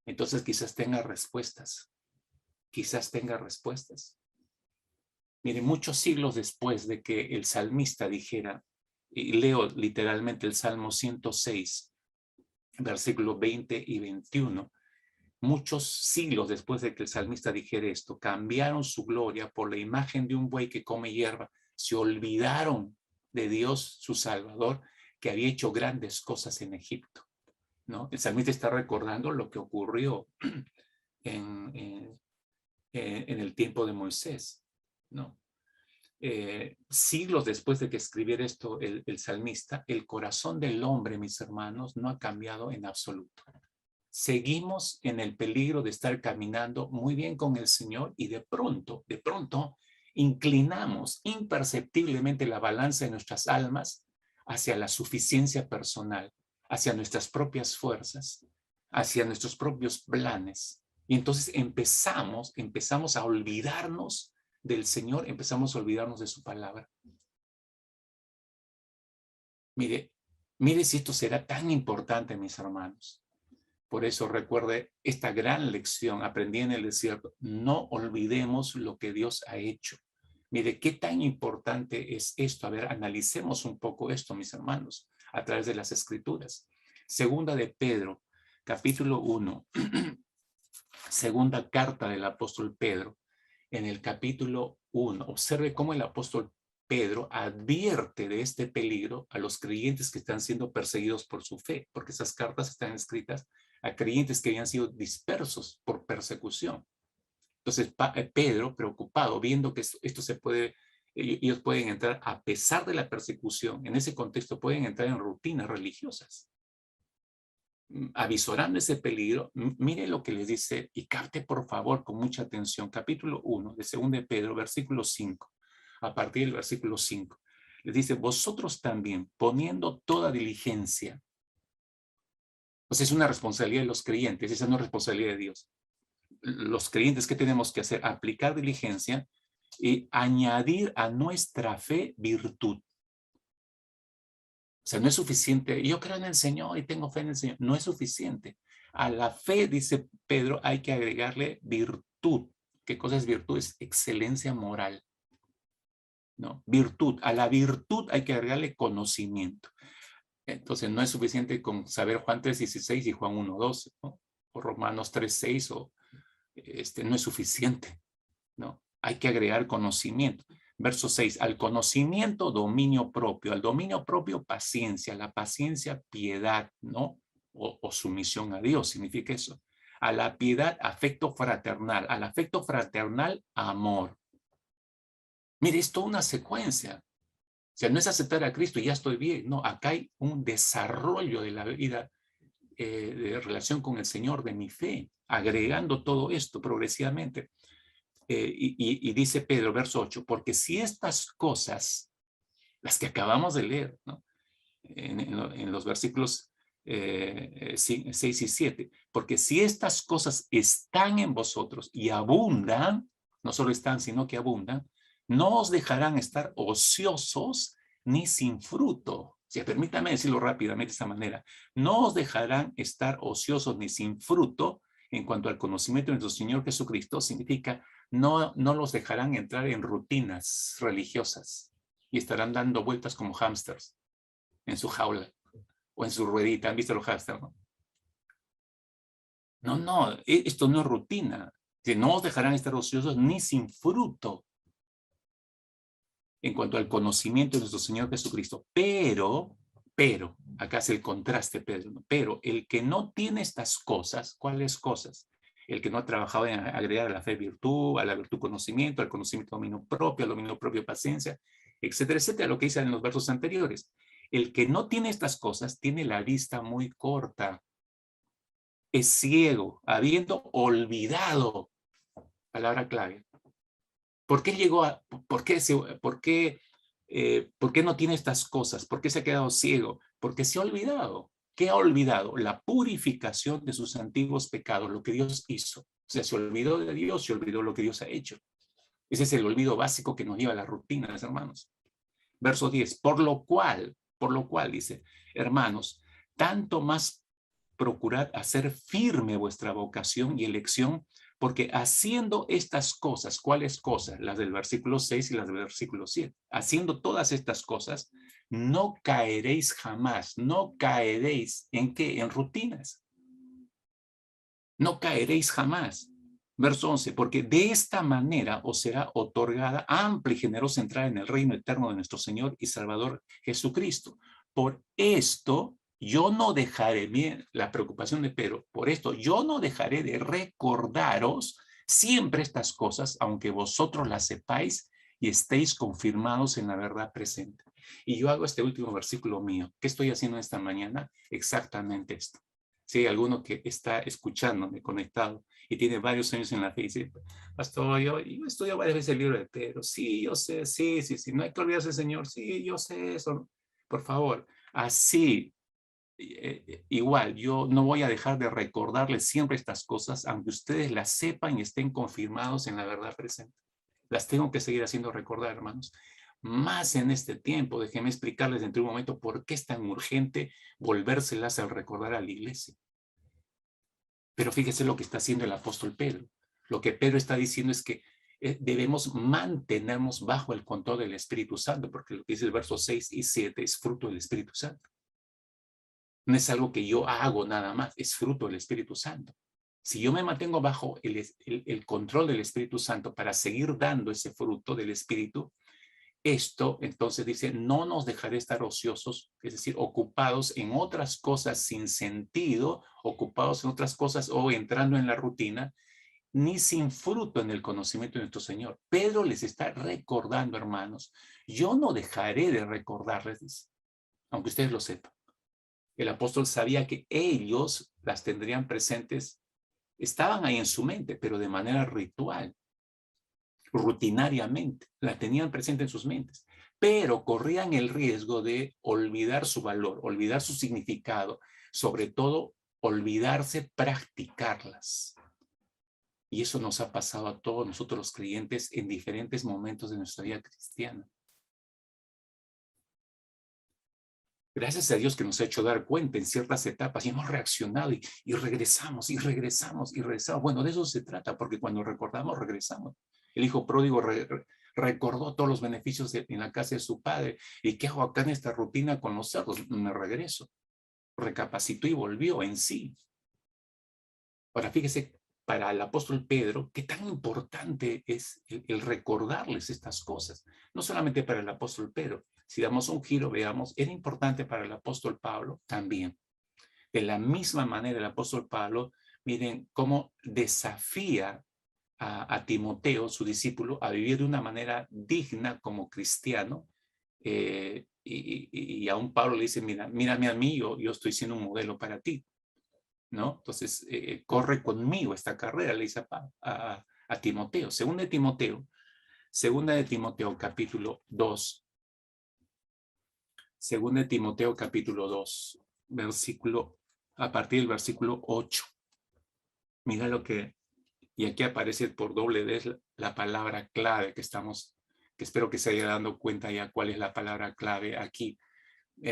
[SPEAKER 2] entonces quizás tenga respuestas. Quizás tenga respuestas. Mire, muchos siglos después de que el salmista dijera, y leo literalmente el Salmo 106, versículos 20 y 21, muchos siglos después de que el salmista dijera esto, cambiaron su gloria por la imagen de un buey que come hierba, se olvidaron de Dios, su Salvador, que había hecho grandes cosas en Egipto, ¿no? El salmista está recordando lo que ocurrió en el tiempo de Moisés, ¿no? Siglos después de que escribiera esto el salmista, el corazón del hombre, mis hermanos, no ha cambiado en absoluto. Seguimos en el peligro de estar caminando muy bien con el Señor y de pronto, inclinamos imperceptiblemente la balanza de nuestras almas hacia la suficiencia personal, hacia nuestras propias fuerzas, hacia nuestros propios planes. Y entonces empezamos a olvidarnos del Señor, empezamos a olvidarnos de su palabra. Mire si esto será tan importante, mis hermanos. Por eso recuerde esta gran lección, aprendí en el desierto, no olvidemos lo que Dios ha hecho. Mire, qué tan importante es esto. A ver, analicemos un poco esto, mis hermanos, a través de las Escrituras. Segunda de Pedro, capítulo 1, segunda carta del apóstol Pedro, en el capítulo 1. Observe cómo el apóstol Pedro advierte de este peligro a los creyentes que están siendo perseguidos por su fe, porque esas cartas están escritas a creyentes que habían sido dispersos por persecución. Entonces Pedro, preocupado, viendo que esto se puede, ellos pueden entrar a pesar de la persecución, en ese contexto pueden entrar en rutinas religiosas. Avisorando ese peligro, mire lo que les dice y capte por favor con mucha atención. Capítulo 1 de 2 de Pedro, versículo 5, a partir del versículo 5. Les dice, vosotros también, poniendo toda diligencia. O sea, es una responsabilidad de los creyentes, esa no es responsabilidad de Dios. Los creyentes, ¿qué tenemos que hacer? Aplicar diligencia y añadir a nuestra fe virtud. O sea, no es suficiente. Yo creo en el Señor y tengo fe en el Señor. No es suficiente. A la fe, dice Pedro, hay que agregarle virtud. ¿Qué cosa es virtud? Es excelencia moral. ¿No? Virtud. A la virtud hay que agregarle conocimiento. Entonces, no es suficiente con saber Juan 3:16 y Juan 1:12, ¿no? O Romanos 3:6, o no es suficiente, ¿no? Hay que agregar conocimiento. Verso 6, al conocimiento, dominio propio. Al dominio propio, paciencia. La paciencia, piedad, ¿no? O sumisión a Dios, significa eso. A la piedad, afecto fraternal. Al afecto fraternal, amor. Mire, es toda una secuencia. O sea, no es aceptar a Cristo y ya estoy bien. No, acá hay un desarrollo de la vida de relación con el Señor, de mi fe, agregando todo esto progresivamente. Y dice Pedro, verso 8, porque si estas cosas, las que acabamos de leer, ¿no? en los versículos 6 y 7, porque si estas cosas están en vosotros y abundan, no solo están, sino que abundan, no os dejarán estar ociosos ni sin fruto. O sea, permítame decirlo rápidamente de esta manera. No os dejarán estar ociosos ni sin fruto en cuanto al conocimiento de nuestro Señor Jesucristo. Significa, no los dejarán entrar en rutinas religiosas y estarán dando vueltas como hámsters en su jaula o en su ruedita. ¿Han visto los hámsters, no? No, esto no es rutina. Que no os dejarán estar ociosos ni sin fruto en cuanto al conocimiento de nuestro Señor Jesucristo. Pero, acá es el contraste, Pedro, ¿no? Pero el que no tiene estas cosas, ¿cuáles cosas? El que no ha trabajado en agregar a la fe virtud, a la virtud conocimiento, al conocimiento dominio propio, al dominio propio paciencia, etcétera, etcétera, lo que dicen en los versos anteriores. El que no tiene estas cosas tiene la vista muy corta, es ciego, habiendo olvidado, palabra clave. ¿Por qué llegó a, por qué no tiene estas cosas? ¿Por qué se ha quedado ciego? Porque se ha olvidado. ¿Qué ha olvidado? La purificación de sus antiguos pecados, lo que Dios hizo. O sea, se olvidó de Dios, se olvidó lo que Dios ha hecho. Ese es el olvido básico que nos lleva a las rutinas, hermanos. Verso 10, por lo cual, dice, hermanos, tanto más procurad hacer firme vuestra vocación y elección, porque haciendo estas cosas, ¿cuáles cosas? Las del versículo 6 y las del versículo 7. Haciendo todas estas cosas, no caeréis jamás. No caeréis, ¿en qué? En rutinas. No caeréis jamás. Verso 11, porque de esta manera os será otorgada amplia y generosa entrada en el reino eterno de nuestro Señor y Salvador Jesucristo. Por esto yo no dejaré, bien la preocupación de Pedro, por esto yo no dejaré de recordaros siempre estas cosas, aunque vosotros las sepáis y estéis confirmados en la verdad presente. Y yo hago este último versículo mío. ¿Qué estoy haciendo esta mañana? Exactamente esto. Si hay alguno que está escuchándome, conectado, y tiene varios años en la fe y dice, pastor, yo estudio varias veces el libro de Pedro. Sí, yo sé, sí, no hay que olvidarse, Señor. Sí, yo sé eso. Por favor, así, igual, yo no voy a dejar de recordarles siempre estas cosas, aunque ustedes las sepan y estén confirmados en la verdad presente. Las tengo que seguir haciendo recordar, hermanos. Más en este tiempo, déjenme explicarles dentro de un momento por qué es tan urgente volvérselas al recordar a la iglesia. Pero fíjese lo que está haciendo el apóstol Pedro. Lo que Pedro está diciendo es que debemos mantenernos bajo el control del Espíritu Santo, porque lo que dice el verso 6 y 7 es fruto del Espíritu Santo. No es algo que yo hago nada más, es fruto del Espíritu Santo. Si yo me mantengo bajo el control del Espíritu Santo para seguir dando ese fruto del Espíritu, esto, entonces dice, no nos dejaré estar ociosos, es decir, ocupados en otras cosas sin sentido, ocupados en otras cosas o entrando en la rutina, ni sin fruto en el conocimiento de nuestro Señor. Pedro les está recordando, hermanos, yo no dejaré de recordarles, aunque ustedes lo sepan. El apóstol sabía que ellos las tendrían presentes, estaban ahí en su mente, pero de manera ritual, rutinariamente, la tenían presente en sus mentes. pero corrían el riesgo de olvidar su valor, olvidar su significado, sobre todo olvidarse practicarlas. Y eso nos ha pasado a todos nosotros los creyentes en diferentes momentos de nuestra vida cristiana. Gracias a Dios que nos ha hecho dar cuenta en ciertas etapas y hemos reaccionado y regresamos y regresamos y regresamos. Bueno, de eso se trata, porque cuando recordamos, regresamos. El hijo pródigo recordó todos los beneficios en la casa de su padre. ¿Y qué hago acá en esta rutina con los cerdos? Me regreso. Recapacitó y volvió en sí. Ahora, fíjese, para el apóstol Pedro, qué tan importante es el recordarles estas cosas. No solamente para el apóstol Pedro. Si damos un giro, veamos, era importante para el apóstol Pablo también. De la misma manera, el apóstol Pablo, miren cómo desafía a Timoteo, su discípulo, a vivir de una manera digna como cristiano. Y aún Pablo le dice, mírame a mí, yo estoy siendo un modelo para ti, ¿no? Entonces, corre conmigo esta carrera, le dice a Timoteo. Segunda de Timoteo capítulo 2. Segunda de Timoteo capítulo 2, a partir del versículo 8. Mira lo que, y aquí aparece por doble vez la palabra clave que espero que se haya dado cuenta ya cuál es la palabra clave aquí.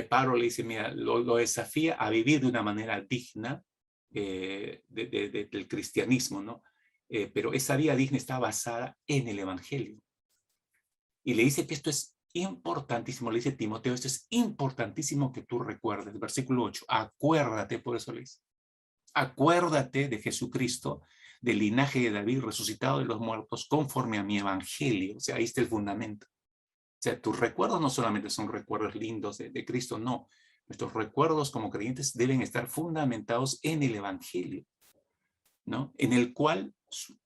[SPEAKER 2] Pablo le dice, mira, lo desafía a vivir de una manera digna del cristianismo, ¿no? Pero esa vida digna está basada en el evangelio. Y le dice que esto es importantísimo, le dice Timoteo, esto es importantísimo que tú recuerdes. Versículo 8, acuérdate, por eso le dice, acuérdate de Jesucristo, del linaje de David, resucitado de los muertos, conforme a mi evangelio. O sea, ahí está el fundamento. O sea, tus recuerdos no solamente son recuerdos lindos de Cristo, no. Nuestros recuerdos como creyentes deben estar fundamentados en el evangelio, ¿no? En el cual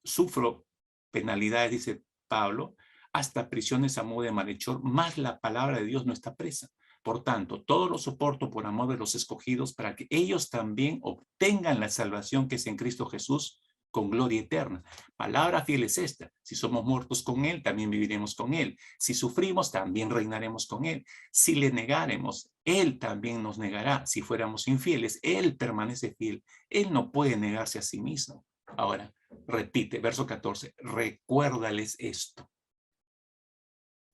[SPEAKER 2] sufro penalidades, dice Pablo, hasta prisiones a modo de malhechor, más la palabra de Dios no está presa. Por tanto, todo lo soporto por amor de los escogidos, para que ellos también obtengan la salvación que es en Cristo Jesús, con gloria eterna. Palabra fiel es esta: si somos muertos con Él, también viviremos con Él. Si sufrimos, también reinaremos con Él. Si le negáremos, Él también nos negará. Si fuéramos infieles, Él permanece fiel. Él no puede negarse a sí mismo. Ahora, repite, verso 14, recuérdales esto.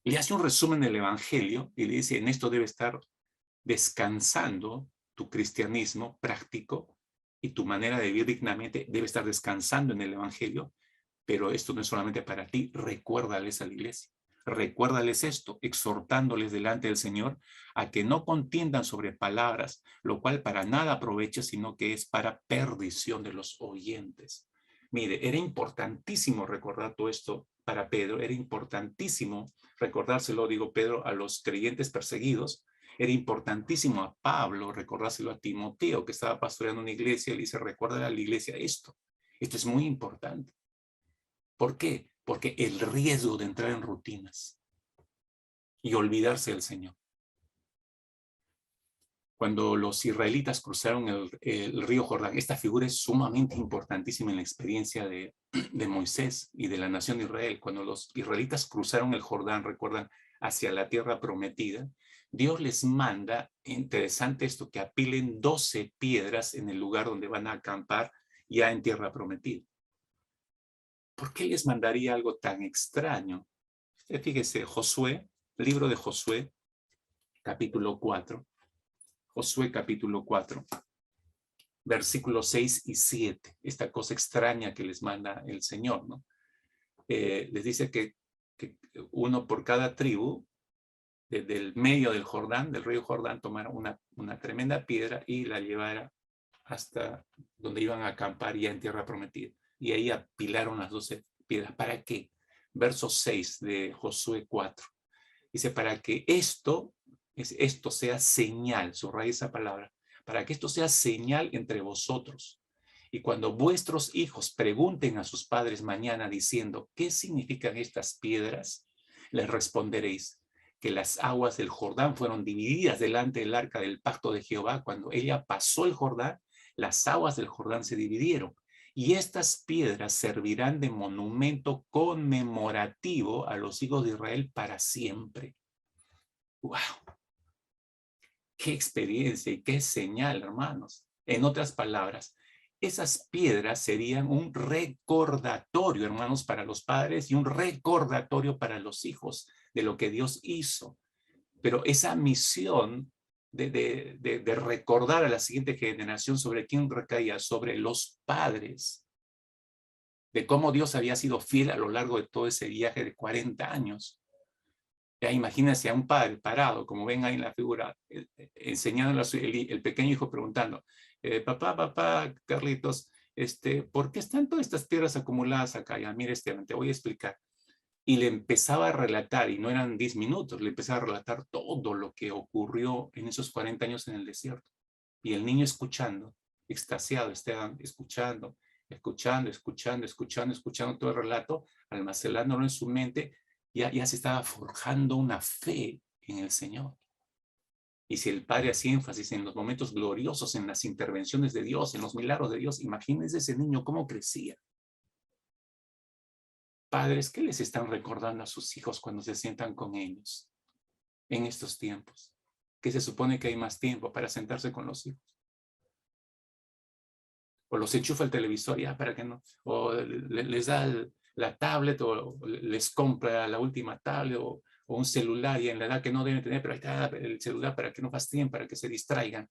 [SPEAKER 2] Le hace un resumen del evangelio y le dice, en esto debe estar descansando tu cristianismo práctico y tu manera de vivir dignamente debe estar descansando en el evangelio, pero esto no es solamente para ti, recuérdales a la iglesia. Recuérdales esto, exhortándoles delante del Señor a que no contiendan sobre palabras, lo cual para nada aprovecha, sino que es para perdición de los oyentes. Mire, era importantísimo recordar todo esto para Pedro, era importantísimo recordárselo, digo Pedro, a los creyentes perseguidos, era importantísimo a Pablo recordárselo a Timoteo, que estaba pastoreando una iglesia, y le dice, recuérdale a la iglesia esto es muy importante. ¿Por qué? Porque el riesgo de entrar en rutinas y olvidarse del Señor. Cuando los israelitas cruzaron el río Jordán, esta figura es sumamente importantísima en la experiencia de Moisés y de la nación de Israel. Cuando los israelitas cruzaron el Jordán, recuerdan, hacia la tierra prometida, Dios les manda, interesante esto, que apilen 12 piedras en el lugar donde van a acampar ya en tierra prometida. ¿Por qué les mandaría algo tan extraño? Fíjese, Josué, libro de Josué, capítulo 4. Josué capítulo 4, versículos 6 y 7. Esta cosa extraña que les manda el Señor, ¿no? Les dice que uno por cada tribu, desde el medio del Jordán, del río Jordán, tomara una tremenda piedra y la llevara hasta donde iban a acampar ya en tierra prometida. Y ahí apilaron las 12 piedras. ¿Para qué? Verso 6 de Josué 4. Dice, para que esto sea señal, subraya esa palabra, para que esto sea señal entre vosotros. Y cuando vuestros hijos pregunten a sus padres mañana diciendo, ¿qué significan estas piedras? Les responderéis que las aguas del Jordán fueron divididas delante del arca del pacto de Jehová. Cuando ella pasó el Jordán, las aguas del Jordán se dividieron. Y estas piedras servirán de monumento conmemorativo a los hijos de Israel para siempre. ¡Wow! ¡Qué experiencia y qué señal, hermanos! En otras palabras, esas piedras serían un recordatorio, hermanos, para los padres y un recordatorio para los hijos de lo que Dios hizo. Pero esa misión de recordar a la siguiente generación sobre quién recaía, sobre los padres, de cómo Dios había sido fiel a lo largo de todo ese viaje de 40 años. Ya imagínense a un padre parado, como ven ahí en la figura, enseñándole a el pequeño hijo preguntando, papá, Carlitos, ¿por qué están todas estas piedras acumuladas acá? Ya, mire, te voy a explicar. Y le empezaba a relatar, y no eran 10 minutos, le empezaba a relatar todo lo que ocurrió en esos 40 años en el desierto. Y el niño escuchando, extasiado, escuchando todo el relato, almacenándolo en su mente, ya se estaba forjando una fe en el Señor. Y si el padre hacía énfasis en los momentos gloriosos, en las intervenciones de Dios, en los milagros de Dios, imagínense ese niño cómo crecía. Padres, ¿qué les están recordando a sus hijos cuando se sientan con ellos en estos tiempos? Que se supone que hay más tiempo para sentarse con los hijos. O los enchufa el televisor ya para que no, o les da la tablet, o les compra la última tablet, o un celular y en la edad que no deben tener, pero ahí está el celular para que no fastidien, para que se distraigan.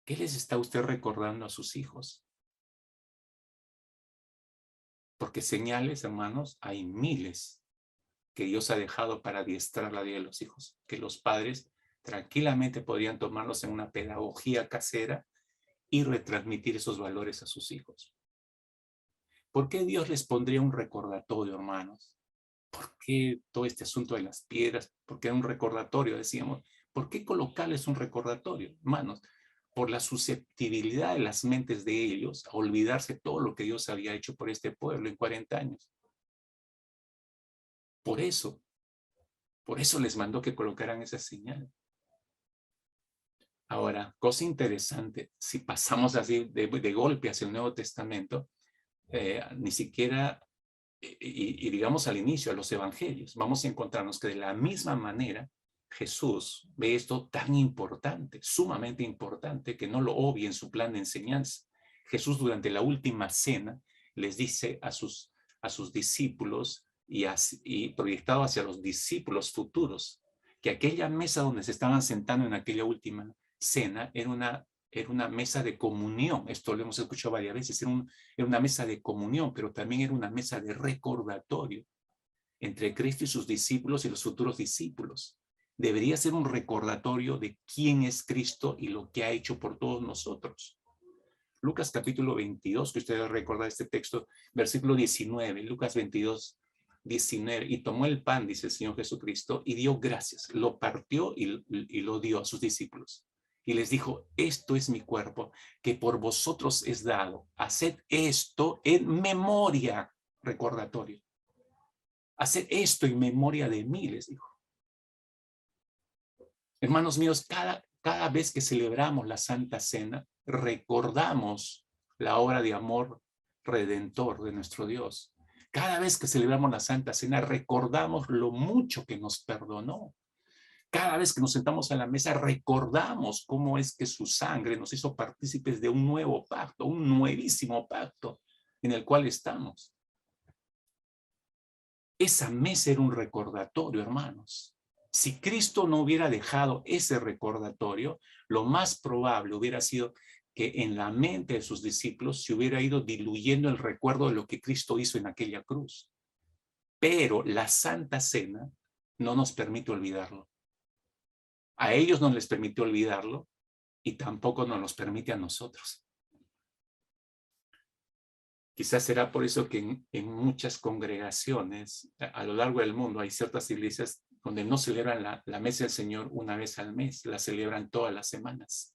[SPEAKER 2] ¿Qué les está usted recordando a sus hijos? Porque señales, hermanos, hay miles que Dios ha dejado para adiestrar la vida de los hijos, que los padres tranquilamente podrían tomarlos en una pedagogía casera y retransmitir esos valores a sus hijos. ¿Por qué Dios les pondría un recordatorio, hermanos? ¿Por qué todo este asunto de las piedras? ¿Por qué un recordatorio? Decíamos, ¿por qué colocarles un recordatorio, hermanos? Por la susceptibilidad de las mentes de ellos a olvidarse todo lo que Dios había hecho por este pueblo en 40 años. Por eso les mandó que colocaran esa señal. Ahora, cosa interesante, si pasamos así de golpe hacia el Nuevo Testamento, ni siquiera, y digamos al inicio, a los evangelios, vamos a encontrarnos que de la misma manera Jesús ve esto tan importante, sumamente importante, que no lo obvia en su plan de enseñanza. Jesús durante la última cena les dice a sus discípulos y proyectado hacia los discípulos futuros, que aquella mesa donde se estaban sentando en aquella última cena era una mesa de comunión. Esto lo hemos escuchado varias veces. Era una mesa de comunión, pero también era una mesa de recordatorio entre Cristo y sus discípulos y los futuros discípulos. Debería ser un recordatorio de quién es Cristo y lo que ha hecho por todos nosotros. Lucas capítulo 22, que ustedes recuerdan este texto, versículo 19, Lucas 22, 19, y tomó el pan, dice el Señor Jesucristo, y dio gracias, lo partió y lo dio a sus discípulos. Y les dijo, esto es mi cuerpo, que por vosotros es dado. Haced esto en memoria, recordatorio. Haced esto en memoria de mí, les dijo. Hermanos míos, cada vez que celebramos la Santa Cena, recordamos la obra de amor redentor de nuestro Dios. Cada vez que celebramos la Santa Cena, recordamos lo mucho que nos perdonó. Cada vez que nos sentamos a la mesa, recordamos cómo es que su sangre nos hizo partícipes de un nuevo pacto, un nuevísimo pacto en el cual estamos. Esa mesa era un recordatorio, hermanos. Si Cristo no hubiera dejado ese recordatorio, lo más probable hubiera sido que en la mente de sus discípulos se hubiera ido diluyendo el recuerdo de lo que Cristo hizo en aquella cruz. Pero la Santa Cena no nos permite olvidarlo. A ellos no les permitió olvidarlo y tampoco nos los permite a nosotros. Quizás será por eso que en muchas congregaciones a lo largo del mundo hay ciertas iglesias donde no celebran la mesa del Señor una vez al mes, la celebran todas las semanas.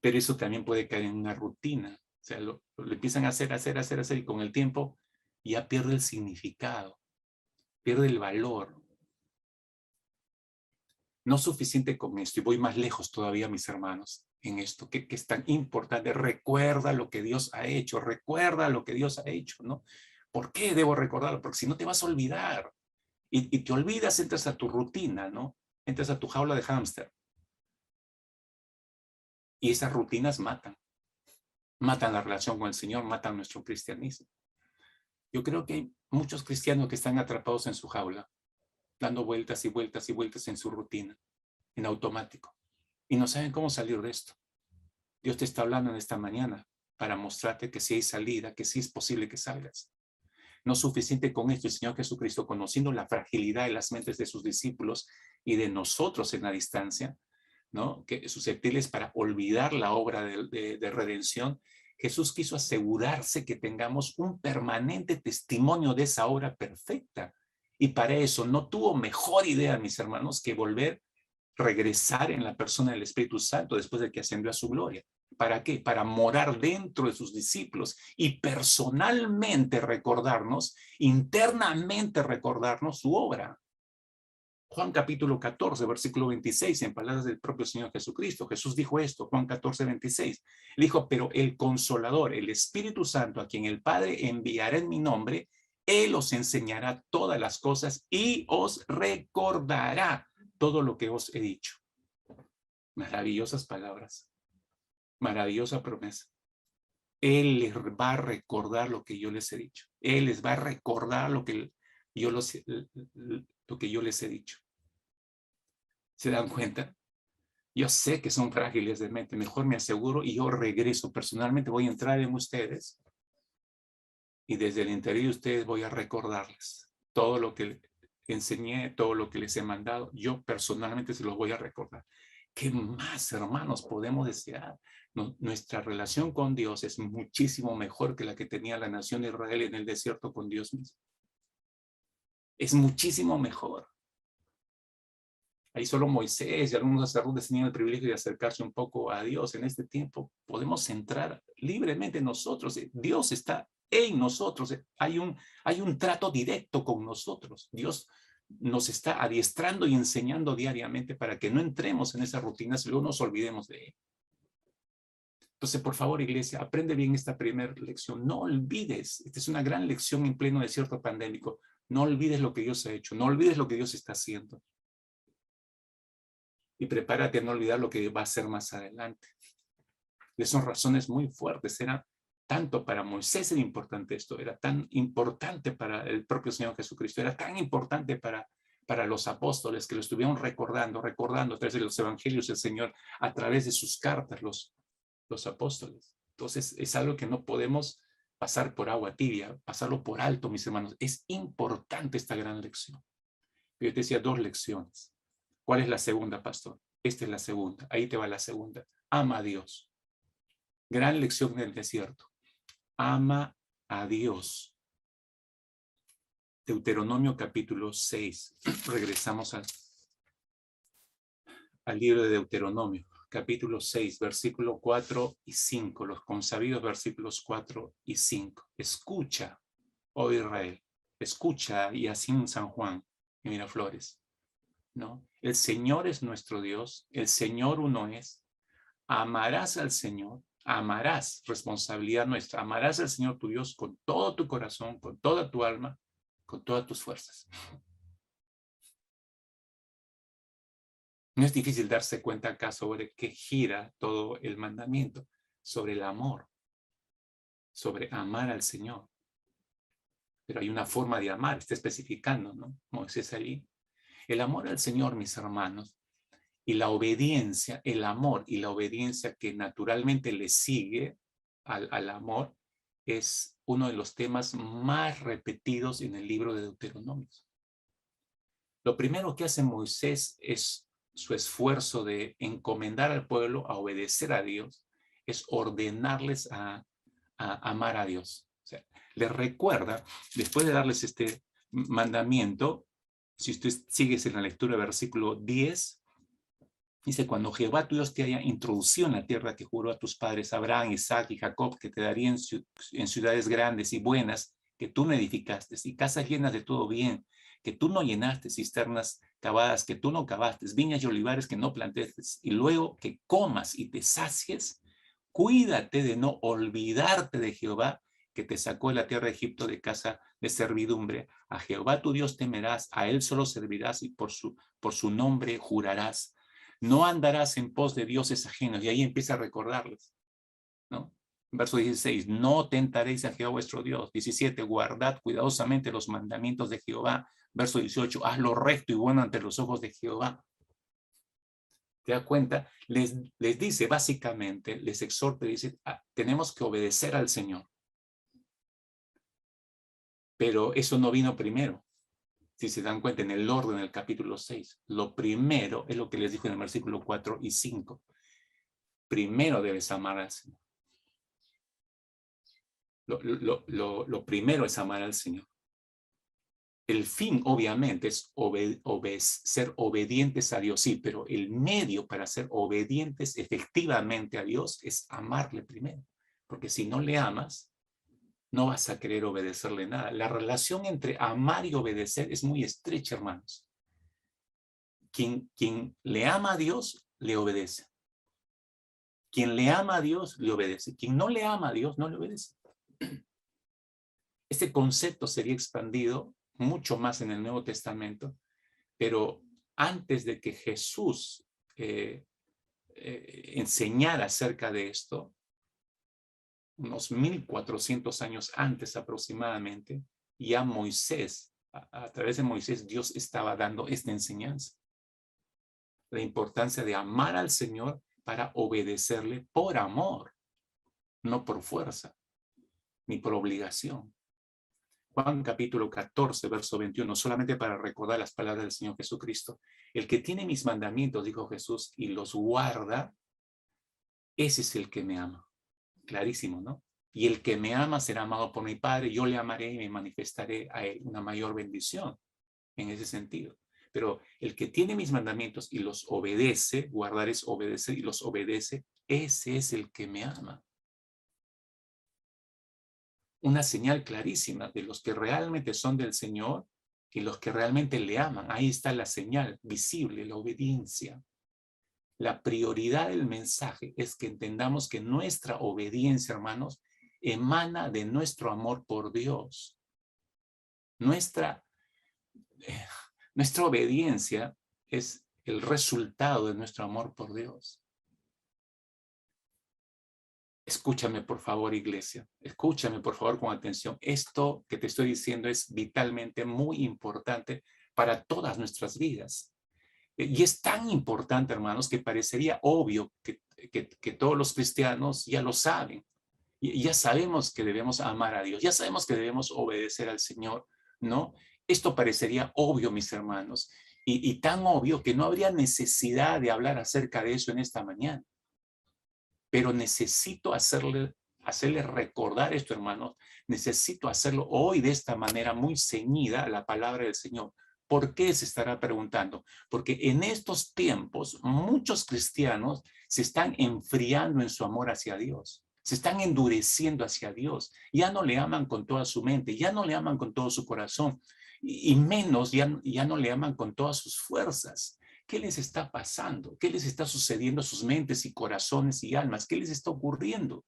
[SPEAKER 2] Pero eso también puede caer en una rutina. O sea, lo empiezan a hacer y con el tiempo ya pierde el significado, pierde el valor. No es suficiente con esto, y voy más lejos todavía, mis hermanos, en esto, que es tan importante. Recuerda lo que Dios ha hecho, recuerda lo que Dios ha hecho, ¿no? ¿Por qué debo recordarlo? Porque si no te vas a olvidar. Y te olvidas, entras a tu rutina, ¿no? Entras a tu jaula de hámster. Y esas rutinas matan. Matan la relación con el Señor, matan nuestro cristianismo. Yo creo que hay muchos cristianos que están atrapados en su jaula, dando vueltas y vueltas y vueltas en su rutina, en automático. Y no saben cómo salir de esto. Dios te está hablando en esta mañana para mostrarte que sí hay salida, que sí es posible que salgas. No es suficiente con esto, el Señor Jesucristo, conociendo la fragilidad de las mentes de sus discípulos y de nosotros en la distancia, ¿no? Que susceptibles para olvidar la obra de redención, Jesús quiso asegurarse que tengamos un permanente testimonio de esa obra perfecta. Y para eso no tuvo mejor idea, mis hermanos, que regresar en la persona del Espíritu Santo después de que ascendió a su gloria. ¿Para qué? Para morar dentro de sus discípulos y personalmente recordarnos, internamente recordarnos su obra. Juan capítulo 14, versículo 26, en palabras del propio Señor Jesucristo. Jesús dijo esto, Juan 14, 26. Le dijo, pero el Consolador, el Espíritu Santo, a quien el Padre enviará en mi nombre, Él os enseñará todas las cosas y os recordará todo lo que os he dicho. Maravillosas palabras. Maravillosa promesa. Él les va a recordar lo que yo les he dicho. Él les va a recordar lo que yo les he dicho. ¿Se dan cuenta? Yo sé que son frágiles de mente. Mejor me aseguro y yo regreso. Personalmente voy a entrar en ustedes y desde el interior de ustedes voy a recordarles todo lo que enseñé, todo lo que les he mandado. Yo personalmente se los voy a recordar. ¿Qué más, hermanos, podemos desear? Nuestra relación con Dios es muchísimo mejor que la que tenía la nación de Israel en el desierto con Dios mismo. Es muchísimo mejor. Ahí solo Moisés y algunos sacerdotes tenían el privilegio de acercarse un poco a Dios. En este tiempo podemos entrar libremente en nosotros. Dios está en nosotros. Hay un trato directo con nosotros. Dios nos está adiestrando y enseñando diariamente para que no entremos en esas rutinas y luego nos olvidemos de él. Entonces, por favor, iglesia, aprende bien esta primera lección. No olvides, esta es una gran lección en pleno desierto pandémico. No olvides lo que Dios ha hecho. No olvides lo que Dios está haciendo. Y prepárate a no olvidar lo que va a hacer más adelante. Y son razones muy fuertes. Era tanto para Moisés era importante esto, era tan importante para el propio Señor Jesucristo, era tan importante para los apóstoles que lo estuvieron recordando a través de los evangelios del Señor, a través de sus cartas, los apóstoles. Entonces es algo que no podemos pasar por agua tibia, pasarlo por alto, mis hermanos. Es importante esta gran lección. Yo te decía 2 lecciones. ¿Cuál es la segunda, pastor? Esta es la segunda. Ahí te va la segunda. Ama a Dios. Gran lección del desierto. Ama a Dios. Deuteronomio capítulo 6. Regresamos al libro de Deuteronomio. Capítulo 6, versículo 4 y 5. Los consabidos versículos 4 y 5. Escucha, oh Israel. Escucha, y así en San Juan y Miraflores. ¿No? El Señor es nuestro Dios, el Señor uno es. Amarás al Señor, amarás, responsabilidad nuestra, amarás al Señor tu Dios con todo tu corazón, con toda tu alma, con todas tus fuerzas. No es difícil darse cuenta acá sobre qué gira todo el mandamiento, sobre el amor, sobre amar al Señor. Pero hay una forma de amar, está especificando, ¿no? Moisés allí. El amor al Señor, mis hermanos, y la obediencia, el amor y la obediencia que naturalmente le sigue al amor, es uno de los temas más repetidos en el libro de Deuteronomio. Lo primero que hace Moisés es su esfuerzo de encomendar al pueblo a obedecer a Dios, es ordenarles a amar a Dios. O sea, les recuerda, después de darles este mandamiento, si usted sigue en la lectura del versículo 10, dice, cuando Jehová tu Dios te haya introducido en la tierra que juró a tus padres, Abraham, Isaac y Jacob, que te daría en ciudades grandes y buenas, que tú no edificaste, y casas llenas de todo bien, que tú no llenaste, cisternas cavadas, que tú no cavaste, viñas y olivares que no plantaste, y luego que comas y te sacies, cuídate de no olvidarte de Jehová, que te sacó de la tierra de Egipto de casa de servidumbre. A Jehová tu Dios temerás, a él solo servirás y por su nombre jurarás. No andarás en pos de dioses ajenos. Y ahí empieza a recordarles, ¿no? Verso 16, no tentaréis a Jehová vuestro Dios. 17, guardad cuidadosamente los mandamientos de Jehová. Verso 18, haz lo recto y bueno ante los ojos de Jehová. ¿Te das cuenta? Les dice básicamente, les exhorta y dice, tenemos que obedecer al Señor. Pero eso no vino primero. Si se dan cuenta en el orden del capítulo 6, lo primero es lo que les dijo en el versículo 4 y 5. Primero debes amar al Señor. Lo primero es amar al Señor. El fin, obviamente, es ser obedientes a Dios, sí, pero el medio para ser obedientes efectivamente a Dios es amarle primero. Porque si no le amas, no vas a querer obedecerle nada. La relación entre amar y obedecer es muy estrecha, hermanos. Quien le ama a Dios, le obedece. Quien le ama a Dios, le obedece. Quien no le ama a Dios, no le obedece. Este concepto sería expandido mucho más en el Nuevo Testamento, pero antes de que Jesús enseñara acerca de esto, unos 1400 años antes aproximadamente, ya Moisés, a través de Moisés, Dios estaba dando esta enseñanza. La importancia de amar al Señor para obedecerle por amor, no por fuerza, ni por obligación. Juan capítulo 14, verso 21, solamente para recordar las palabras del Señor Jesucristo. El que tiene mis mandamientos, dijo Jesús, y los guarda, ese es el que me ama. Clarísimo, ¿no? Y el que me ama será amado por mi Padre, yo le amaré y me manifestaré a él una mayor bendición en ese sentido. Pero el que tiene mis mandamientos y los obedece, guardar es obedecer y los obedece, ese es el que me ama. Una señal clarísima de los que realmente son del Señor y los que realmente le aman. Ahí está la señal visible, la obediencia. La prioridad del mensaje es que entendamos que nuestra obediencia, hermanos, emana de nuestro amor por Dios. Nuestra obediencia es el resultado de nuestro amor por Dios. Escúchame, por favor, iglesia. Escúchame, por favor, con atención. Esto que te estoy diciendo es vitalmente muy importante para todas nuestras vidas. Y es tan importante, hermanos, que parecería obvio que todos los cristianos ya lo saben. Y ya sabemos que debemos amar a Dios. Ya sabemos que debemos obedecer al Señor, ¿no? Esto parecería obvio, mis hermanos. Y tan obvio que no habría necesidad de hablar acerca de eso en esta mañana. Pero necesito hacerle recordar esto, hermanos. Necesito hacerlo hoy de esta manera muy ceñida a la palabra del Señor. ¿Por qué? Se estará preguntando. Porque en estos tiempos muchos cristianos se están enfriando en su amor hacia Dios. Se están endureciendo hacia Dios. Ya no le aman con toda su mente, ya no le aman con todo su corazón y menos ya no le aman con todas sus fuerzas. ¿Qué les está pasando? ¿Qué les está sucediendo a sus mentes y corazones y almas? ¿Qué les está ocurriendo?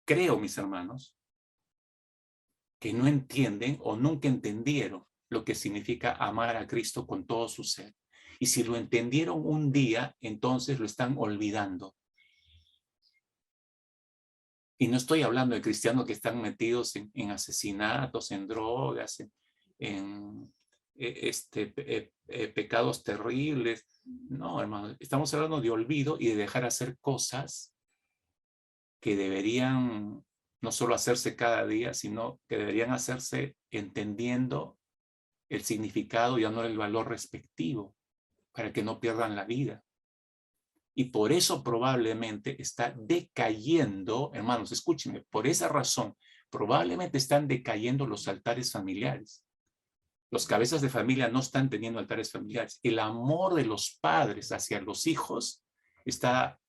[SPEAKER 2] Creo, mis hermanos, que no entienden o nunca entendieron lo que significa amar a Cristo con todo su ser. Y si lo entendieron un día, entonces lo están olvidando. Y no estoy hablando de cristianos que están metidos en asesinatos, en drogas, en pecados terribles. No, hermano, estamos hablando de olvido y de dejar hacer cosas que deberían no solo hacerse cada día, sino que deberían hacerse entendiendo el significado y dándole el valor respectivo para que no pierdan la vida. Y por eso probablemente está decayendo, hermanos, escúchenme, por esa razón, probablemente están decayendo los altares familiares. Los cabezas de familia no están teniendo altares familiares. El amor de los padres hacia los hijos está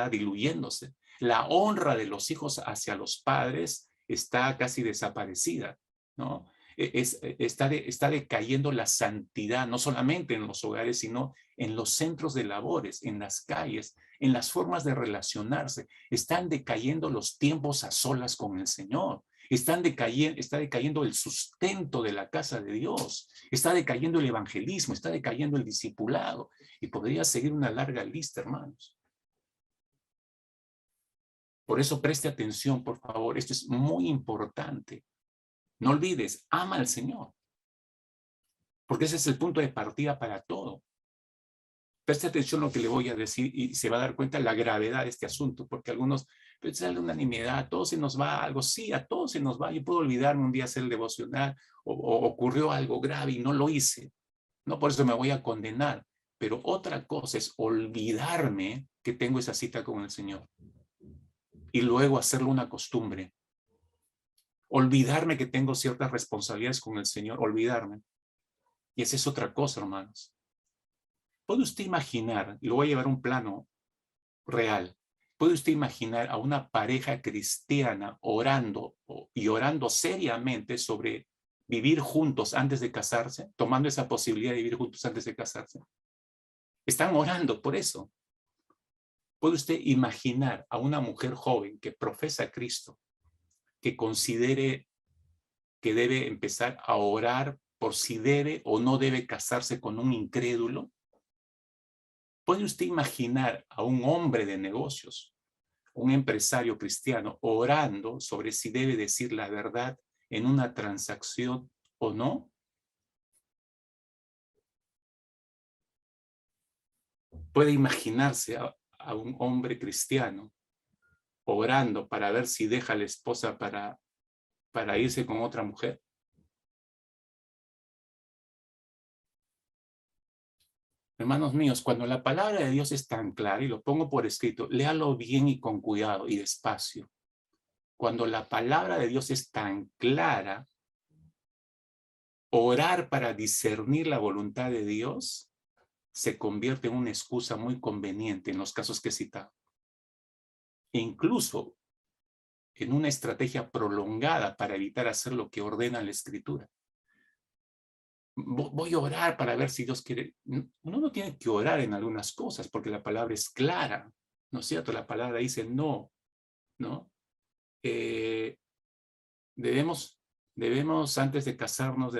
[SPEAKER 2] diluyéndose. La honra de los hijos hacia los padres está casi desaparecida, ¿no? está decayendo la santidad, no solamente en los hogares, sino en los centros de labores, en las calles, en las formas de relacionarse. Están decayendo los tiempos a solas con el Señor. Está decayendo el sustento de la casa de Dios. Está decayendo el evangelismo, está decayendo el discipulado. Y podría seguir una larga lista, hermanos. Por eso preste atención, por favor. Esto es muy importante. No olvides, ama al Señor. Porque ese es el punto de partida para todo. Preste atención a lo que le voy a decir y se va a dar cuenta de la gravedad de este asunto, porque algunos piensan la unanimidad, a todos se nos va algo, sí, a todos se nos va, yo puedo olvidarme un día hacer el devocional, o ocurrió algo grave y no lo hice, no por eso me voy a condenar, pero otra cosa es olvidarme que tengo esa cita con el Señor y luego hacerlo una costumbre, olvidarme que tengo ciertas responsabilidades con el Señor, olvidarme, y esa es otra cosa, hermanos. ¿Puede usted imaginar, y lo voy a llevar a un plano real, puede usted imaginar a una pareja cristiana orando y orando seriamente sobre vivir juntos antes de casarse, tomando esa posibilidad de vivir juntos antes de casarse? Están orando por eso. ¿Puede usted imaginar a una mujer joven que profesa a Cristo, que considere que debe empezar a orar por si debe o no debe casarse con un incrédulo? ¿Puede usted imaginar a un hombre de negocios, un empresario cristiano, orando sobre si debe decir la verdad en una transacción o no? ¿Puede imaginarse a un hombre cristiano orando para ver si deja a la esposa para irse con otra mujer? Hermanos míos, cuando la palabra de Dios es tan clara, y lo pongo por escrito, léalo bien y con cuidado y despacio. Cuando la palabra de Dios es tan clara, orar para discernir la voluntad de Dios se convierte en una excusa muy conveniente en los casos que he citado. E incluso en una estrategia prolongada para evitar hacer lo que ordena la Escritura. Voy a orar para ver si Dios quiere. Uno no tiene que orar en algunas cosas porque la palabra es clara, ¿no es cierto? La palabra dice no, ¿no? Debemos antes de casarnos,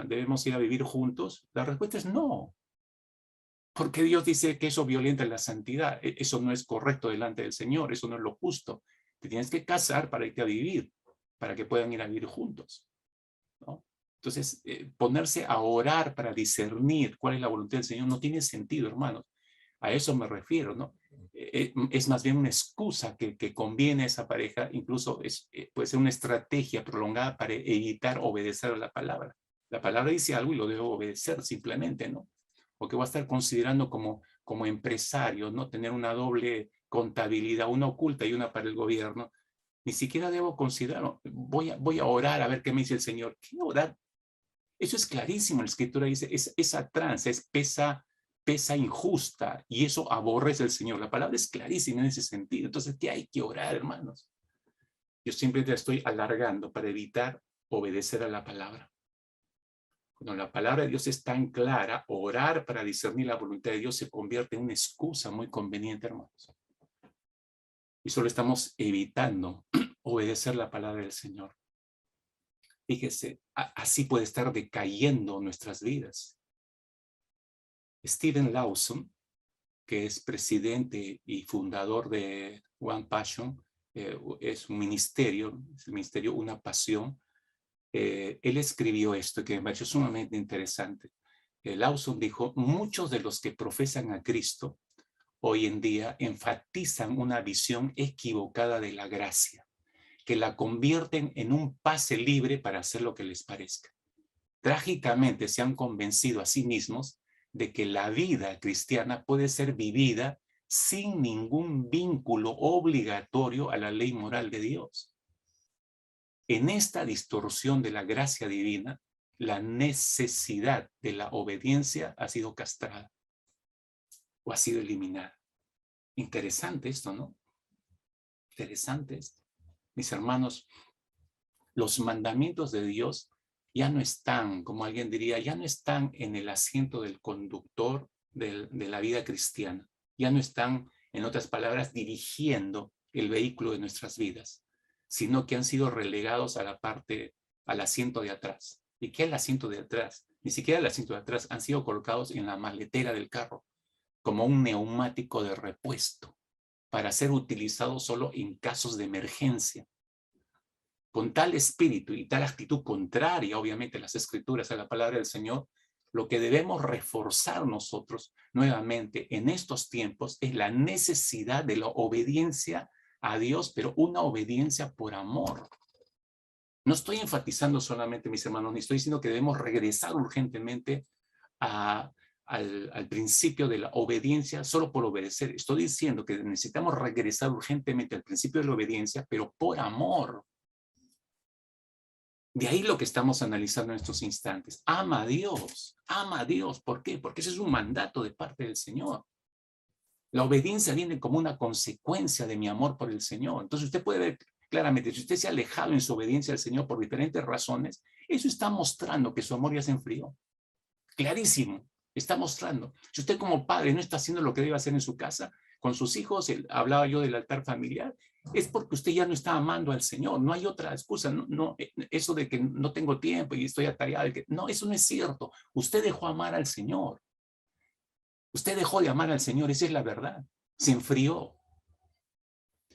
[SPEAKER 2] debemos ir a vivir juntos. La respuesta es no. Porque Dios dice que eso violenta la santidad. Eso no es correcto delante del Señor, eso no es lo justo. Te tienes que casar para irte a vivir, para que puedan ir a vivir juntos, ¿no? Entonces, ponerse a orar para discernir cuál es la voluntad del Señor no tiene sentido, hermanos. A eso me refiero, ¿no? Es más bien una excusa que conviene a esa pareja, incluso puede ser una estrategia prolongada para evitar obedecer a la palabra. La palabra dice algo y lo debo obedecer simplemente, ¿no? O que voy a estar considerando como empresario, ¿no? Tener una doble contabilidad, una oculta y una para el gobierno. Ni siquiera debo considerarlo. Voy a orar a ver qué me dice el Señor. ¿Qué orar? Eso es clarísimo. La Escritura dice, esa tranza es pesa injusta y eso aborrece al Señor. La palabra es clarísima en ese sentido. Entonces, ¿qué hay que orar, hermanos? Yo siempre te estoy alargando para evitar obedecer a la palabra. Cuando la palabra de Dios es tan clara, orar para discernir la voluntad de Dios se convierte en una excusa muy conveniente, hermanos. Y solo estamos evitando obedecer la palabra del Señor. Fíjese, así puede estar decayendo nuestras vidas. Steven Lawson, que es presidente y fundador de One Passion, es un ministerio, es el ministerio Una Pasión. Él escribió esto que me pareció sumamente interesante. Lawson dijo, muchos de los que profesan a Cristo hoy en día enfatizan una visión equivocada de la gracia, que la convierten en un pase libre para hacer lo que les parezca. Trágicamente se han convencido a sí mismos de que la vida cristiana puede ser vivida sin ningún vínculo obligatorio a la ley moral de Dios. En esta distorsión de la gracia divina, la necesidad de la obediencia ha sido castrada o ha sido eliminada. Interesante esto, ¿no? Interesante esto. Mis hermanos, los mandamientos de Dios ya no están, como alguien diría, ya no están en el asiento del conductor de la vida cristiana. Ya no están, en otras palabras, dirigiendo el vehículo de nuestras vidas, sino que han sido relegados a la parte, al asiento de atrás. ¿Y qué es el asiento de atrás? Ni siquiera el asiento de atrás, han sido colocados en la maletera del carro, como un neumático de repuesto, para ser utilizado solo en casos de emergencia. Con tal espíritu y tal actitud contraria, obviamente, a las Escrituras, a la palabra del Señor, lo que debemos reforzar nosotros nuevamente en estos tiempos es la necesidad de la obediencia a Dios, pero una obediencia por amor. No estoy enfatizando solamente, mis hermanos, ni estoy diciendo que debemos regresar urgentemente al principio de la obediencia solo por obedecer. Estoy diciendo que necesitamos regresar urgentemente al principio de la obediencia, pero por amor. De ahí lo que estamos analizando en estos instantes. Ama a Dios, ama a Dios. ¿Por qué? Porque ese es un mandato de parte del Señor. La obediencia viene como una consecuencia de mi amor por el Señor. Entonces usted puede ver claramente, si usted se ha alejado en su obediencia al Señor por diferentes razones, eso está mostrando que su amor ya se enfrió. Clarísimo, está mostrando. Si usted como padre no está haciendo lo que debe hacer en su casa, con sus hijos, hablaba yo del altar familiar, es porque usted ya no está amando al Señor. No hay otra excusa. No, eso de que no tengo tiempo y estoy atareado. No, eso no es cierto. Usted dejó amar al Señor. Usted dejó de amar al Señor. Esa es la verdad. Se enfrió.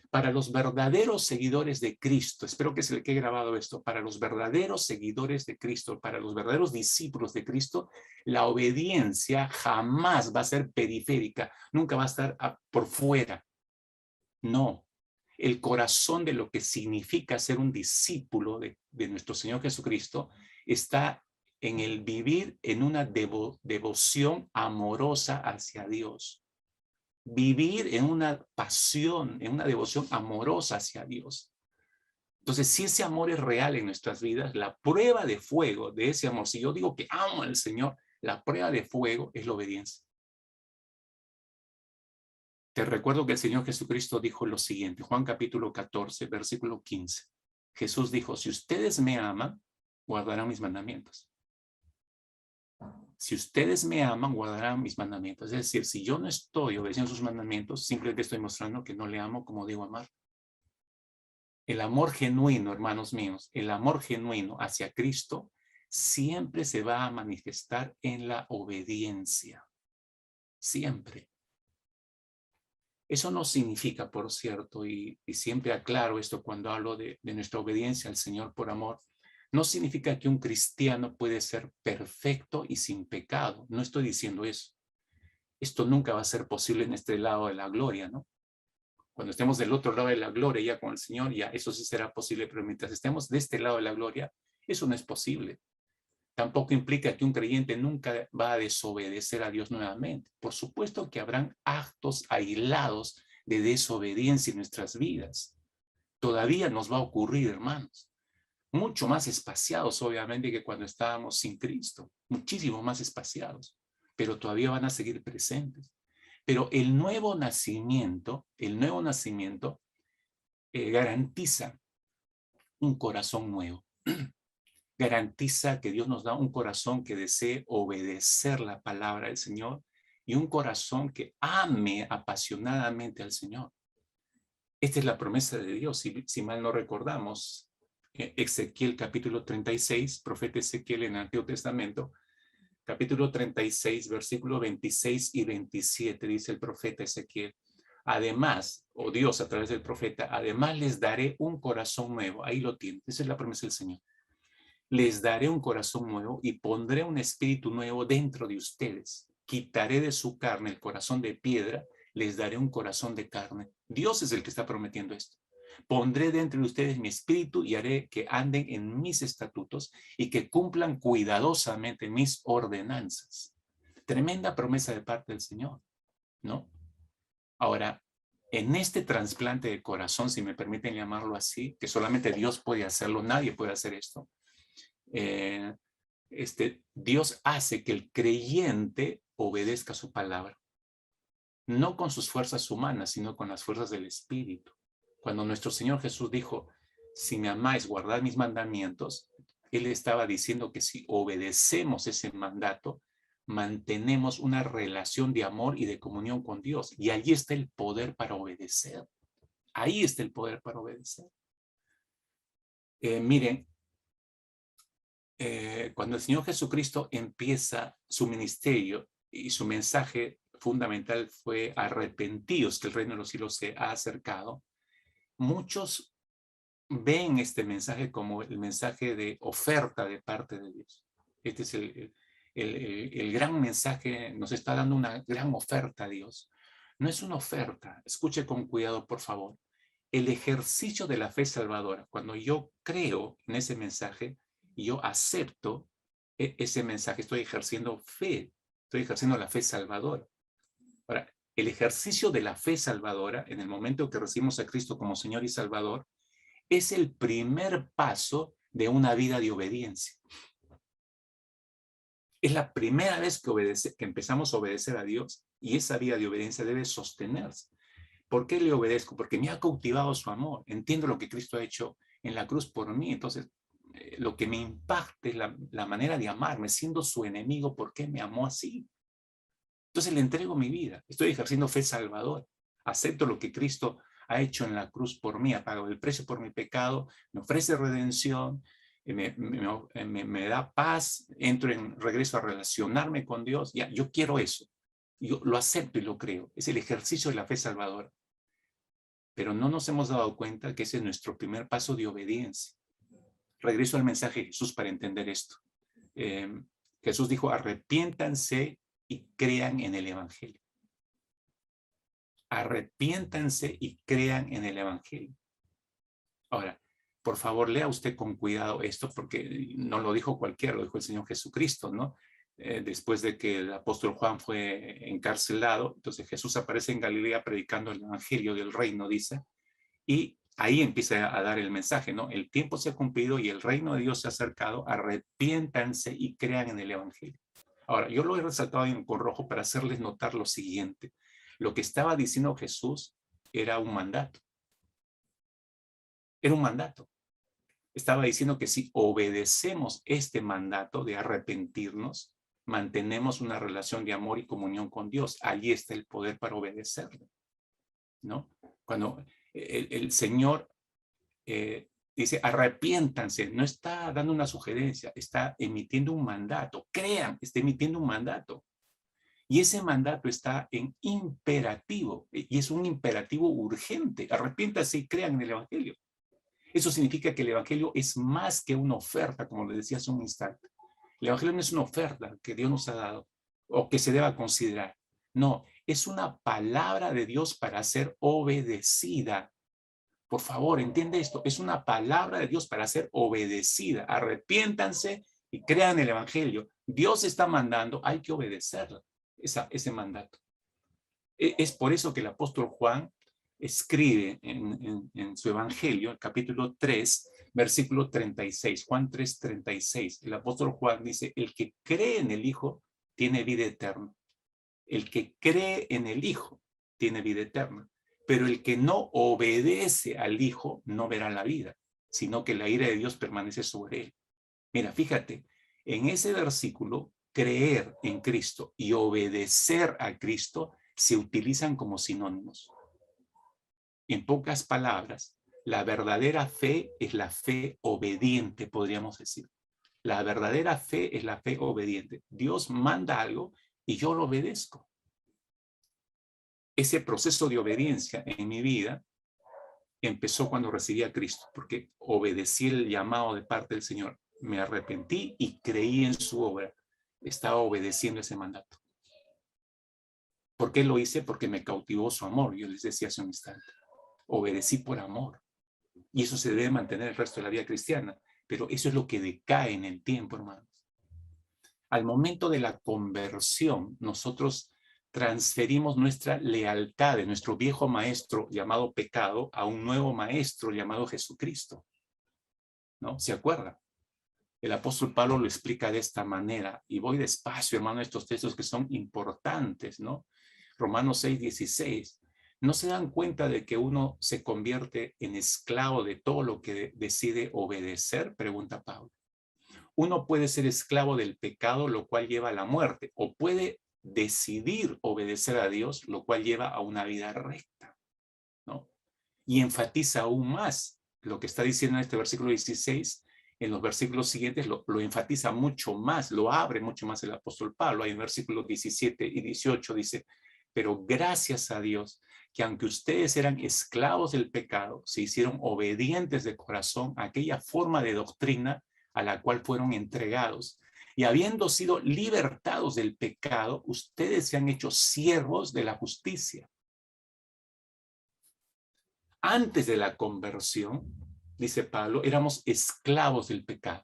[SPEAKER 2] Para los verdaderos seguidores de Cristo, espero que se le quede grabado esto, para los verdaderos seguidores de Cristo, para los verdaderos discípulos de Cristo, la obediencia jamás va a ser periférica, nunca va a estar por fuera. No. El corazón de lo que significa ser un discípulo de nuestro Señor Jesucristo está en el vivir en una devoción amorosa hacia Dios. Vivir en una pasión, en una devoción amorosa hacia Dios. Entonces, si ese amor es real en nuestras vidas, la prueba de fuego de ese amor, si yo digo que amo al Señor, la prueba de fuego es la obediencia. Te recuerdo que el Señor Jesucristo dijo lo siguiente, Juan capítulo 14, versículo 15. Jesús dijo, si ustedes me aman, guardarán mis mandamientos. Si ustedes me aman, guardarán mis mandamientos. Es decir, si yo no estoy obedeciendo sus mandamientos, simplemente estoy mostrando que no le amo como digo amar. El amor genuino, hermanos míos, el amor genuino hacia Cristo siempre se va a manifestar en la obediencia. Siempre. Eso no significa, por cierto, y siempre aclaro esto cuando hablo de nuestra obediencia al Señor por amor, no significa que un cristiano puede ser perfecto y sin pecado. No estoy diciendo eso. Esto nunca va a ser posible en este lado de la gloria, ¿no? Cuando estemos del otro lado de la gloria ya con el Señor, ya eso sí será posible, pero mientras estemos de este lado de la gloria, eso no es posible. Tampoco implica que un creyente nunca va a desobedecer a Dios nuevamente. Por supuesto que habrán actos aislados de desobediencia en nuestras vidas. Todavía nos va a ocurrir, hermanos. Mucho más espaciados, obviamente, que cuando estábamos sin Cristo. Muchísimo más espaciados. Pero todavía van a seguir presentes. Pero el nuevo nacimiento garantiza un corazón nuevo. Garantiza que Dios nos da un corazón que desee obedecer la palabra del Señor y un corazón que ame apasionadamente al Señor. Esta es la promesa de Dios, si mal no recordamos. Ezequiel capítulo 36, profeta Ezequiel en el Antiguo Testamento, capítulo 36, versículo 26 y 27, dice el profeta Ezequiel. Además, o Dios a través del profeta, además les daré un corazón nuevo. Ahí lo tienen, esa es la promesa del Señor. Les daré un corazón nuevo y pondré un espíritu nuevo dentro de ustedes. Quitaré de su carne el corazón de piedra, les daré un corazón de carne. Dios es el que está prometiendo esto. Pondré dentro de ustedes mi espíritu y haré que anden en mis estatutos y que cumplan cuidadosamente mis ordenanzas. Tremenda promesa de parte del Señor, ¿no? Ahora, en este trasplante de corazón, si me permiten llamarlo así, que solamente Dios puede hacerlo, nadie puede hacer esto, Dios hace que el creyente obedezca su palabra, no con sus fuerzas humanas, sino con las fuerzas del Espíritu. Cuando nuestro Señor Jesús dijo, si me amáis, guardad mis mandamientos, Él estaba diciendo que si obedecemos ese mandato, mantenemos una relación de amor y de comunión con Dios. Y allí está el poder para obedecer. Ahí está el poder para obedecer. Miren, cuando el Señor Jesucristo empieza su ministerio y su mensaje fundamental fue arrepentíos, que el reino de los cielos se ha acercado, muchos ven este mensaje como el mensaje de oferta de parte de Dios. Este es el gran mensaje, nos está dando una gran oferta a Dios. No es una oferta, escuche con cuidado, por favor. El ejercicio de la fe salvadora, cuando yo creo en ese mensaje y yo acepto ese mensaje, estoy ejerciendo fe, estoy ejerciendo la fe salvadora. Ahora, el ejercicio de la fe salvadora, en el momento que recibimos a Cristo como Señor y Salvador, es el primer paso de una vida de obediencia. Es la primera vez que empezamos a obedecer a Dios, y esa vida de obediencia debe sostenerse. ¿Por qué le obedezco? Porque me ha cautivado su amor. Entiendo lo que Cristo ha hecho en la cruz por mí. Entonces, lo que me impacta es la manera de amarme, siendo su enemigo. ¿Por qué me amó así? Entonces le entrego mi vida. Estoy ejerciendo fe salvadora. Acepto lo que Cristo ha hecho en la cruz por mí, ha pagado el precio por mi pecado, me ofrece redención, me da paz, regreso a relacionarme con Dios. Ya, yo quiero eso. Yo lo acepto y lo creo. Es el ejercicio de la fe salvadora. Pero no nos hemos dado cuenta que ese es nuestro primer paso de obediencia. Regreso al mensaje de Jesús para entender esto. Jesús dijo, arrepiéntanse y crean en el Evangelio. Arrepiéntanse y crean en el Evangelio. Ahora, por favor, lea usted con cuidado esto, porque no lo dijo cualquiera, lo dijo el Señor Jesucristo, ¿no? Después de que el apóstol Juan fue encarcelado, entonces Jesús aparece en Galilea predicando el Evangelio del reino, dice, y ahí empieza a dar el mensaje, ¿no? El tiempo se ha cumplido y el reino de Dios se ha acercado, arrepiéntanse y crean en el Evangelio. Ahora, yo lo he resaltado con rojo para hacerles notar lo siguiente. Lo que estaba diciendo Jesús era un mandato. Era un mandato. Estaba diciendo que si obedecemos este mandato de arrepentirnos, mantenemos una relación de amor y comunión con Dios. Allí está el poder para obedecerlo, ¿no? Cuando el Señor dice, arrepiéntanse, no está dando una sugerencia, está emitiendo un mandato. Crean, está emitiendo un mandato. Y ese mandato está en imperativo, y es un imperativo urgente. Arrepiéntanse y crean en el Evangelio. Eso significa que el Evangelio es más que una oferta, como le decía hace un instante. El Evangelio no es una oferta que Dios nos ha dado o que se deba considerar. No, es una palabra de Dios para ser obedecida. Por favor, entiende esto. Es una palabra de Dios para ser obedecida. Arrepiéntanse y crean el Evangelio. Dios está mandando, hay que obedecerlo, ese mandato. Es por eso que el apóstol Juan escribe en su Evangelio, el capítulo 3, versículo 36, Juan 3, 36. El apóstol Juan dice, el que cree en el Hijo tiene vida eterna. El que cree en el Hijo tiene vida eterna. Pero el que no obedece al Hijo no verá la vida, sino que la ira de Dios permanece sobre él. Mira, fíjate, en ese versículo, creer en Cristo y obedecer a Cristo se utilizan como sinónimos. En pocas palabras, la verdadera fe es la fe obediente, podríamos decir. La verdadera fe es la fe obediente. Dios manda algo y yo lo obedezco. Ese proceso de obediencia en mi vida empezó cuando recibí a Cristo, porque obedecí el llamado de parte del Señor. Me arrepentí y creí en su obra. Estaba obedeciendo ese mandato. ¿Por qué lo hice? Porque me cautivó su amor. Yo les decía hace un instante. Obedecí por amor. Y eso se debe mantener el resto de la vida cristiana. Pero eso es lo que decae en el tiempo, hermanos. Al momento de la conversión, nosotros transferimos nuestra lealtad de nuestro viejo maestro llamado pecado a un nuevo maestro llamado Jesucristo. ¿No? ¿Se acuerda? El apóstol Pablo lo explica de esta manera. Y voy despacio, hermano, a estos textos que son importantes, ¿no? Romanos 6, 16. ¿No se dan cuenta de que uno se convierte en esclavo de todo lo que decide obedecer? Pregunta Pablo. uno puede ser esclavo del pecado, lo cual lleva a la muerte, o puede decidir obedecer a Dios, lo cual lleva a una vida recta, ¿no? Y enfatiza aún más lo que está diciendo en este versículo 16. En los versículos siguientes lo enfatiza mucho más, lo abre mucho más el apóstol Pablo. Hay en versículos 17 y 18 dice, pero gracias a Dios que aunque ustedes eran esclavos del pecado, se hicieron obedientes de corazón a aquella forma de doctrina a la cual fueron entregados. Y habiendo sido libertados del pecado, ustedes se han hecho siervos de la justicia. Antes de la conversión, dice Pablo, éramos esclavos del pecado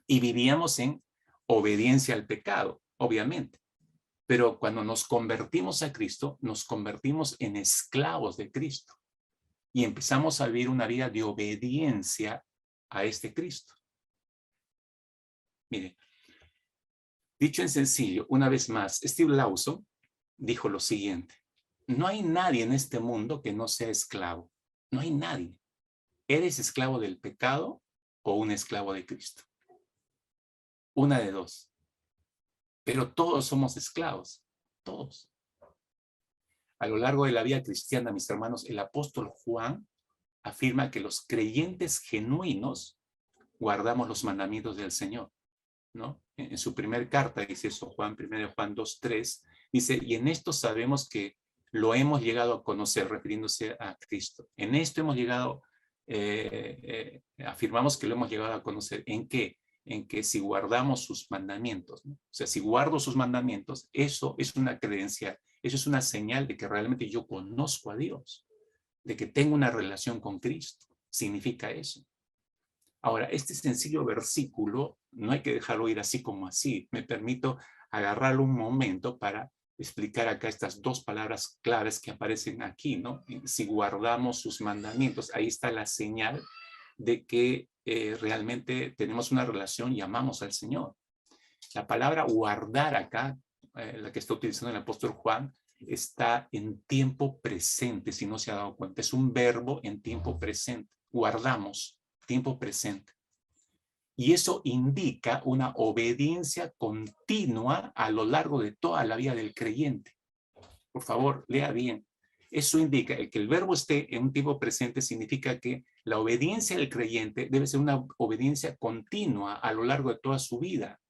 [SPEAKER 2] y vivíamos en obediencia al pecado, obviamente. Pero cuando nos convertimos a Cristo, nos convertimos en esclavos de Cristo y empezamos a vivir una vida de obediencia a este Cristo. Mire, dicho en sencillo, una vez más, Steve Lawson dijo lo siguiente: no hay nadie en este mundo que no sea esclavo. No hay nadie. ¿Eres esclavo del pecado o un esclavo de Cristo? Una de dos. Pero todos somos esclavos. Todos. A lo largo de la vida cristiana, mis hermanos, el apóstol Juan afirma que los creyentes genuinos guardamos los mandamientos del Señor, ¿no? En su primer carta dice eso, Juan 1 Juan 2:3, dice, y en esto sabemos que lo hemos llegado a conocer, refiriéndose a Cristo. En esto hemos llegado, afirmamos que lo hemos llegado a conocer. ¿En qué? En que si guardamos sus mandamientos, ¿no? O sea, si guardo sus mandamientos, eso es una credencial, eso es una señal de que realmente yo conozco a Dios, de que tengo una relación con Cristo. Significa eso. Ahora, este sencillo versículo no hay que dejarlo ir así como así. Me permito agarrarlo un momento para explicar acá estas dos palabras claves que aparecen aquí, ¿no? Si guardamos sus mandamientos, ahí está la señal de que realmente tenemos una relación y amamos al Señor. La palabra guardar acá, la que está utilizando el apóstol Juan, está en tiempo presente, si no se ha dado cuenta. Es un verbo en tiempo presente. Guardamos, tiempo presente. Y eso indica una obediencia continua a lo largo de toda la vida del creyente. Por favor, lea bien. Eso indica que el verbo esté en un tiempo presente, significa que la obediencia del creyente debe ser una obediencia continua a lo largo de toda su vida.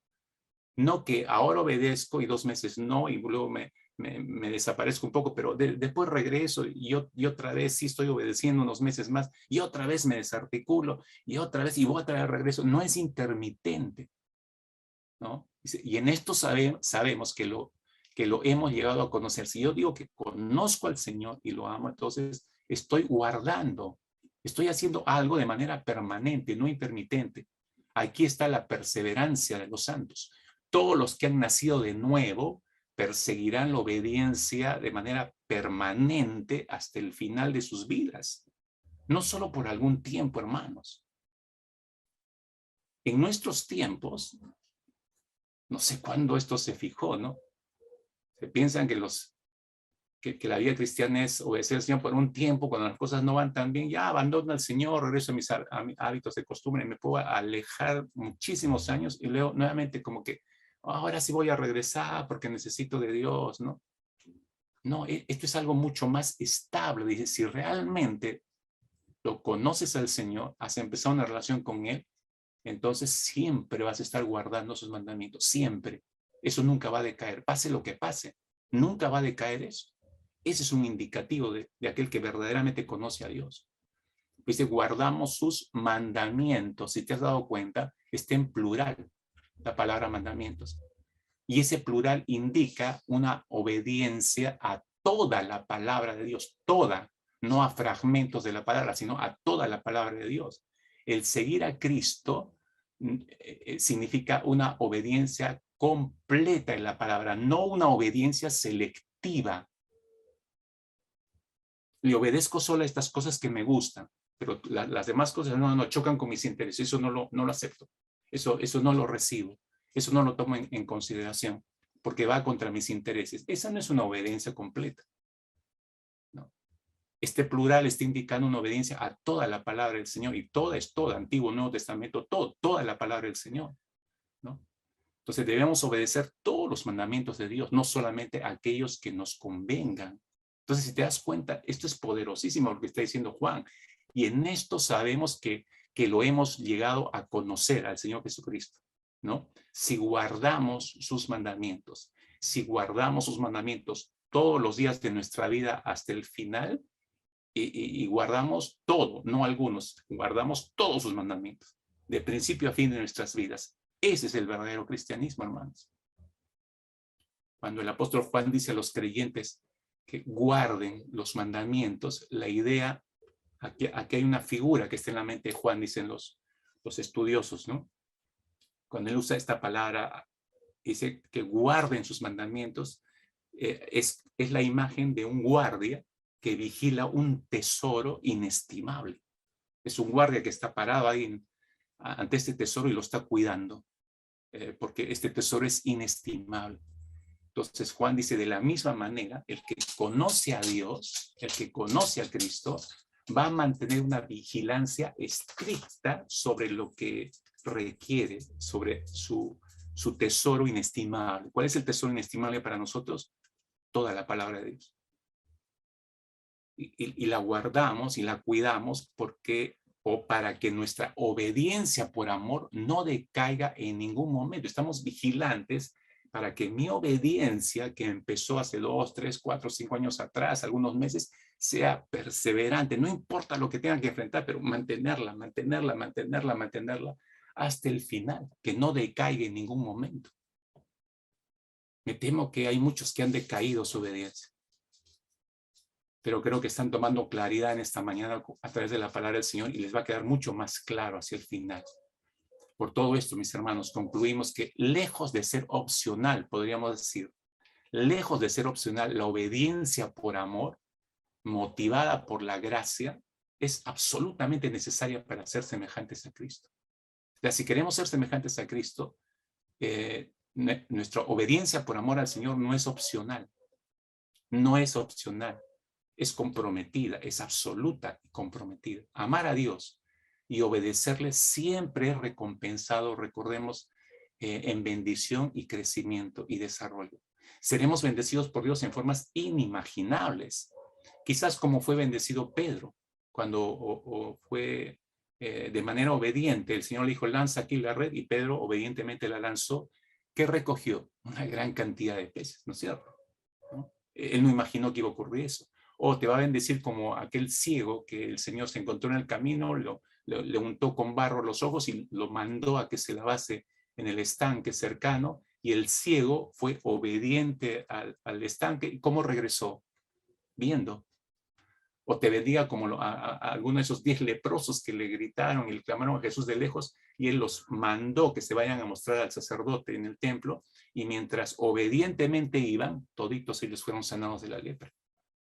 [SPEAKER 2] No que ahora obedezco y 2 meses no, y luego me desaparezco un poco, pero después regreso y otra vez sí estoy obedeciendo unos meses más y otra vez me desarticulo y otra vez y otra vez regreso. No es intermitente, ¿no? Y en esto sabemos que lo hemos llegado a conocer. Si yo digo que conozco al Señor y lo amo, entonces estoy guardando, estoy haciendo algo de manera permanente, no intermitente. Aquí está la perseverancia de los santos. Todos los que han nacido de nuevo perseguirán la obediencia de manera permanente hasta el final de sus vidas. No solo por algún tiempo, hermanos. En nuestros tiempos, no sé cuándo esto se fijó, ¿no? Se piensan que la vida cristiana es obedecer al Señor por un tiempo, cuando las cosas no van tan bien, ya abandono al Señor, regreso a mis hábitos de costumbre, me puedo alejar muchísimos años y luego nuevamente como que ahora sí voy a regresar porque necesito de Dios, ¿no? No, esto es algo mucho más estable. Dice, si realmente lo conoces al Señor, has empezado una relación con Él, entonces siempre vas a estar guardando sus mandamientos, siempre. Eso nunca va a decaer, pase lo que pase, nunca va a decaer eso. Ese es un indicativo de aquel que verdaderamente conoce a Dios. Dice, guardamos sus mandamientos. Si te has dado cuenta, está en plural la palabra mandamientos. Y ese plural indica una obediencia a toda la palabra de Dios, toda, no a fragmentos de la palabra, sino a toda la palabra de Dios. El seguir a Cristo significa una obediencia completa en la palabra, no una obediencia selectiva. Le obedezco solo a estas cosas que me gustan, pero las demás cosas no chocan con mis intereses, eso no lo acepto, eso no lo recibo, eso no lo tomo en consideración, porque va contra mis intereses. Esa no es una obediencia completa. No. Este plural está indicando una obediencia a toda la palabra del Señor, y toda es toda, Antiguo, Nuevo Testamento, toda la palabra del Señor, ¿no? Entonces debemos obedecer todos los mandamientos de Dios, no solamente aquellos que nos convengan. Entonces, si te das cuenta, esto es poderosísimo lo que está diciendo Juan, y en esto sabemos que lo hemos llegado a conocer al Señor Jesucristo, ¿no? Si guardamos sus mandamientos, todos los días de nuestra vida hasta el final, y guardamos todo, no algunos, guardamos todos sus mandamientos, de principio a fin de nuestras vidas. Ese es el verdadero cristianismo, hermanos. Cuando el apóstol Juan dice a los creyentes que guarden los mandamientos, la idea, aquí hay una figura que está en la mente de Juan, dicen los estudiosos, ¿no? Cuando él usa esta palabra, dice que guarden sus mandamientos, es la imagen de un guardia que vigila un tesoro inestimable. Es un guardia que está parado ahí ante este tesoro y lo está cuidando, porque este tesoro es inestimable. Entonces Juan dice, de la misma manera, el que conoce a Dios, el que conoce a Cristo, va a mantener una vigilancia estricta sobre lo que requiere, sobre su tesoro inestimable. ¿Cuál es el tesoro inestimable para nosotros? Toda la palabra de Dios. Y la guardamos y la cuidamos para que nuestra obediencia por amor no decaiga en ningún momento. Estamos vigilantes para que mi obediencia, que empezó hace 2, 3, 4, 5 años atrás, algunos meses, sea perseverante. No importa lo que tenga que enfrentar, pero mantenerla hasta el final, que no decaiga en ningún momento. Me temo que hay muchos que han decaído su obediencia, pero creo que están tomando claridad en esta mañana a través de la palabra del Señor, y les va a quedar mucho más claro hacia el final. Por todo esto, mis hermanos, concluimos que lejos de ser opcional, podríamos decir, lejos de ser opcional, la obediencia por amor, motivada por la gracia, es absolutamente necesaria para ser semejantes a Cristo. O sea, si queremos ser semejantes a Cristo, nuestra obediencia por amor al Señor no es opcional. No es opcional. Es comprometida, es absoluta y comprometida. Amar a Dios y obedecerle siempre es recompensado, recordemos, en bendición y crecimiento y desarrollo. Seremos bendecidos por Dios en formas inimaginables, quizás como fue bendecido Pedro, cuando fue de manera obediente. El Señor le dijo, lanza aquí la red, y Pedro obedientemente la lanzó. ¿Qué recogió? Una gran cantidad de peces, ¿no es cierto? ¿No? Él no imaginó que iba a ocurrir eso. O te va a bendecir como aquel ciego que el Señor se encontró en el camino, le untó con barro los ojos y lo mandó a que se lavase en el estanque cercano, y el ciego fue obediente al estanque. ¿Y cómo regresó? Viendo. O te bendiga como a alguno de esos 10 leprosos que le gritaron y le clamaron a Jesús de lejos, y él los mandó que se vayan a mostrar al sacerdote en el templo, y mientras obedientemente iban, toditos ellos fueron sanados de la lepra.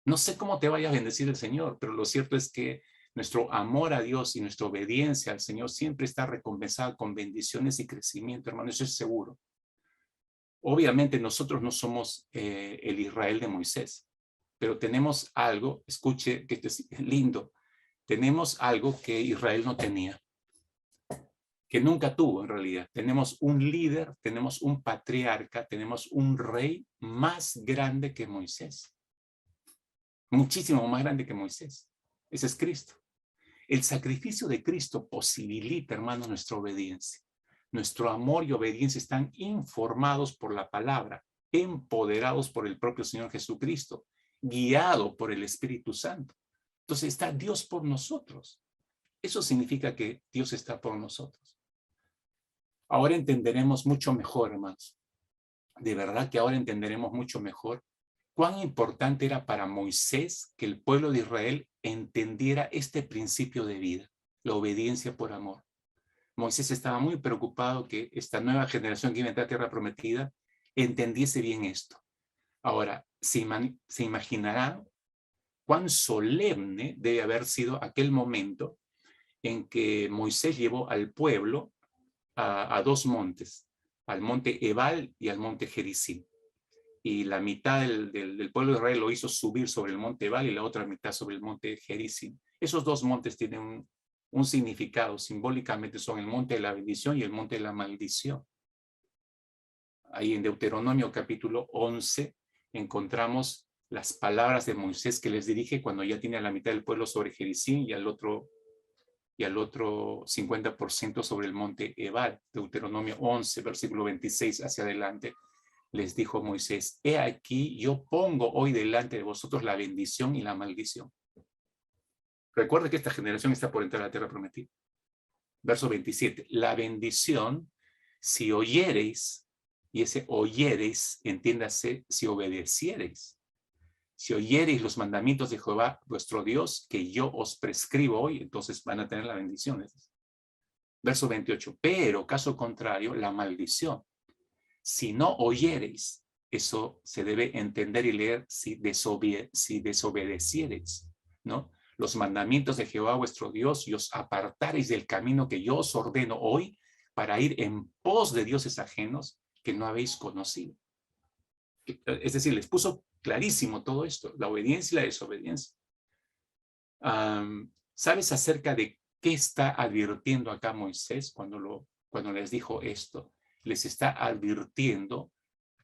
[SPEAKER 2] No sé cómo te vaya a bendecir el Señor, pero lo cierto es que nuestro amor a Dios y nuestra obediencia al Señor siempre está recompensada con bendiciones y crecimiento, hermano, eso es seguro. Obviamente nosotros no somos el Israel de Moisés, pero tenemos algo, escuche que es lindo, tenemos algo que Israel no tenía, que nunca tuvo en realidad. Tenemos un líder, tenemos un patriarca, tenemos un rey más grande que Moisés. Muchísimo más grande que Moisés. Ese es Cristo. El sacrificio de Cristo posibilita, hermano, nuestra obediencia. Nuestro amor y obediencia están informados por la palabra, empoderados por el propio Señor Jesucristo, guiado por el Espíritu Santo. Entonces está Dios por nosotros. Eso significa que Dios está por nosotros. Ahora entenderemos mucho mejor, hermanos. De verdad que ahora entenderemos mucho mejor cuán importante era para Moisés que el pueblo de Israel entendiera este principio de vida, la obediencia por amor. Moisés estaba muy preocupado que esta nueva generación que iba a entrar a Tierra Prometida entendiese bien esto. Ahora, se imaginarán cuán solemne debe haber sido aquel momento en que Moisés llevó al pueblo a 2 montes, al monte Ebal y al monte Gerizim. y la mitad del pueblo de Israel lo hizo subir sobre el monte Ebal y la otra mitad sobre el monte Gerizim. Esos dos montes tienen un significado, simbólicamente son el monte de la bendición y el monte de la maldición. Ahí en Deuteronomio capítulo 11 encontramos las palabras de Moisés que les dirige cuando ya tiene a la mitad del pueblo sobre Gerizim y al otro 50% sobre el monte Ebal. Deuteronomio 11, versículo 26 hacia adelante. Les dijo Moisés, he aquí, yo pongo hoy delante de vosotros la bendición y la maldición. Recuerda que esta generación está por entrar a la tierra prometida. Verso 27, la bendición, si oyereis, y ese oyereis, entiéndase, si obedeciereis. Si oyereis los mandamientos de Jehová, vuestro Dios, que yo os prescribo hoy, entonces van a tener la bendición. Verso 28, pero caso contrario, la maldición. Si no oyereis, eso se debe entender y leer si desobedeciereis, ¿no? Los mandamientos de Jehová vuestro Dios y os apartareis del camino que yo os ordeno hoy para ir en pos de dioses ajenos que no habéis conocido. Es decir, les puso clarísimo todo esto, la obediencia y la desobediencia. ¿Sabes acerca de qué está advirtiendo acá Moisés cuando les dijo esto? Les está advirtiendo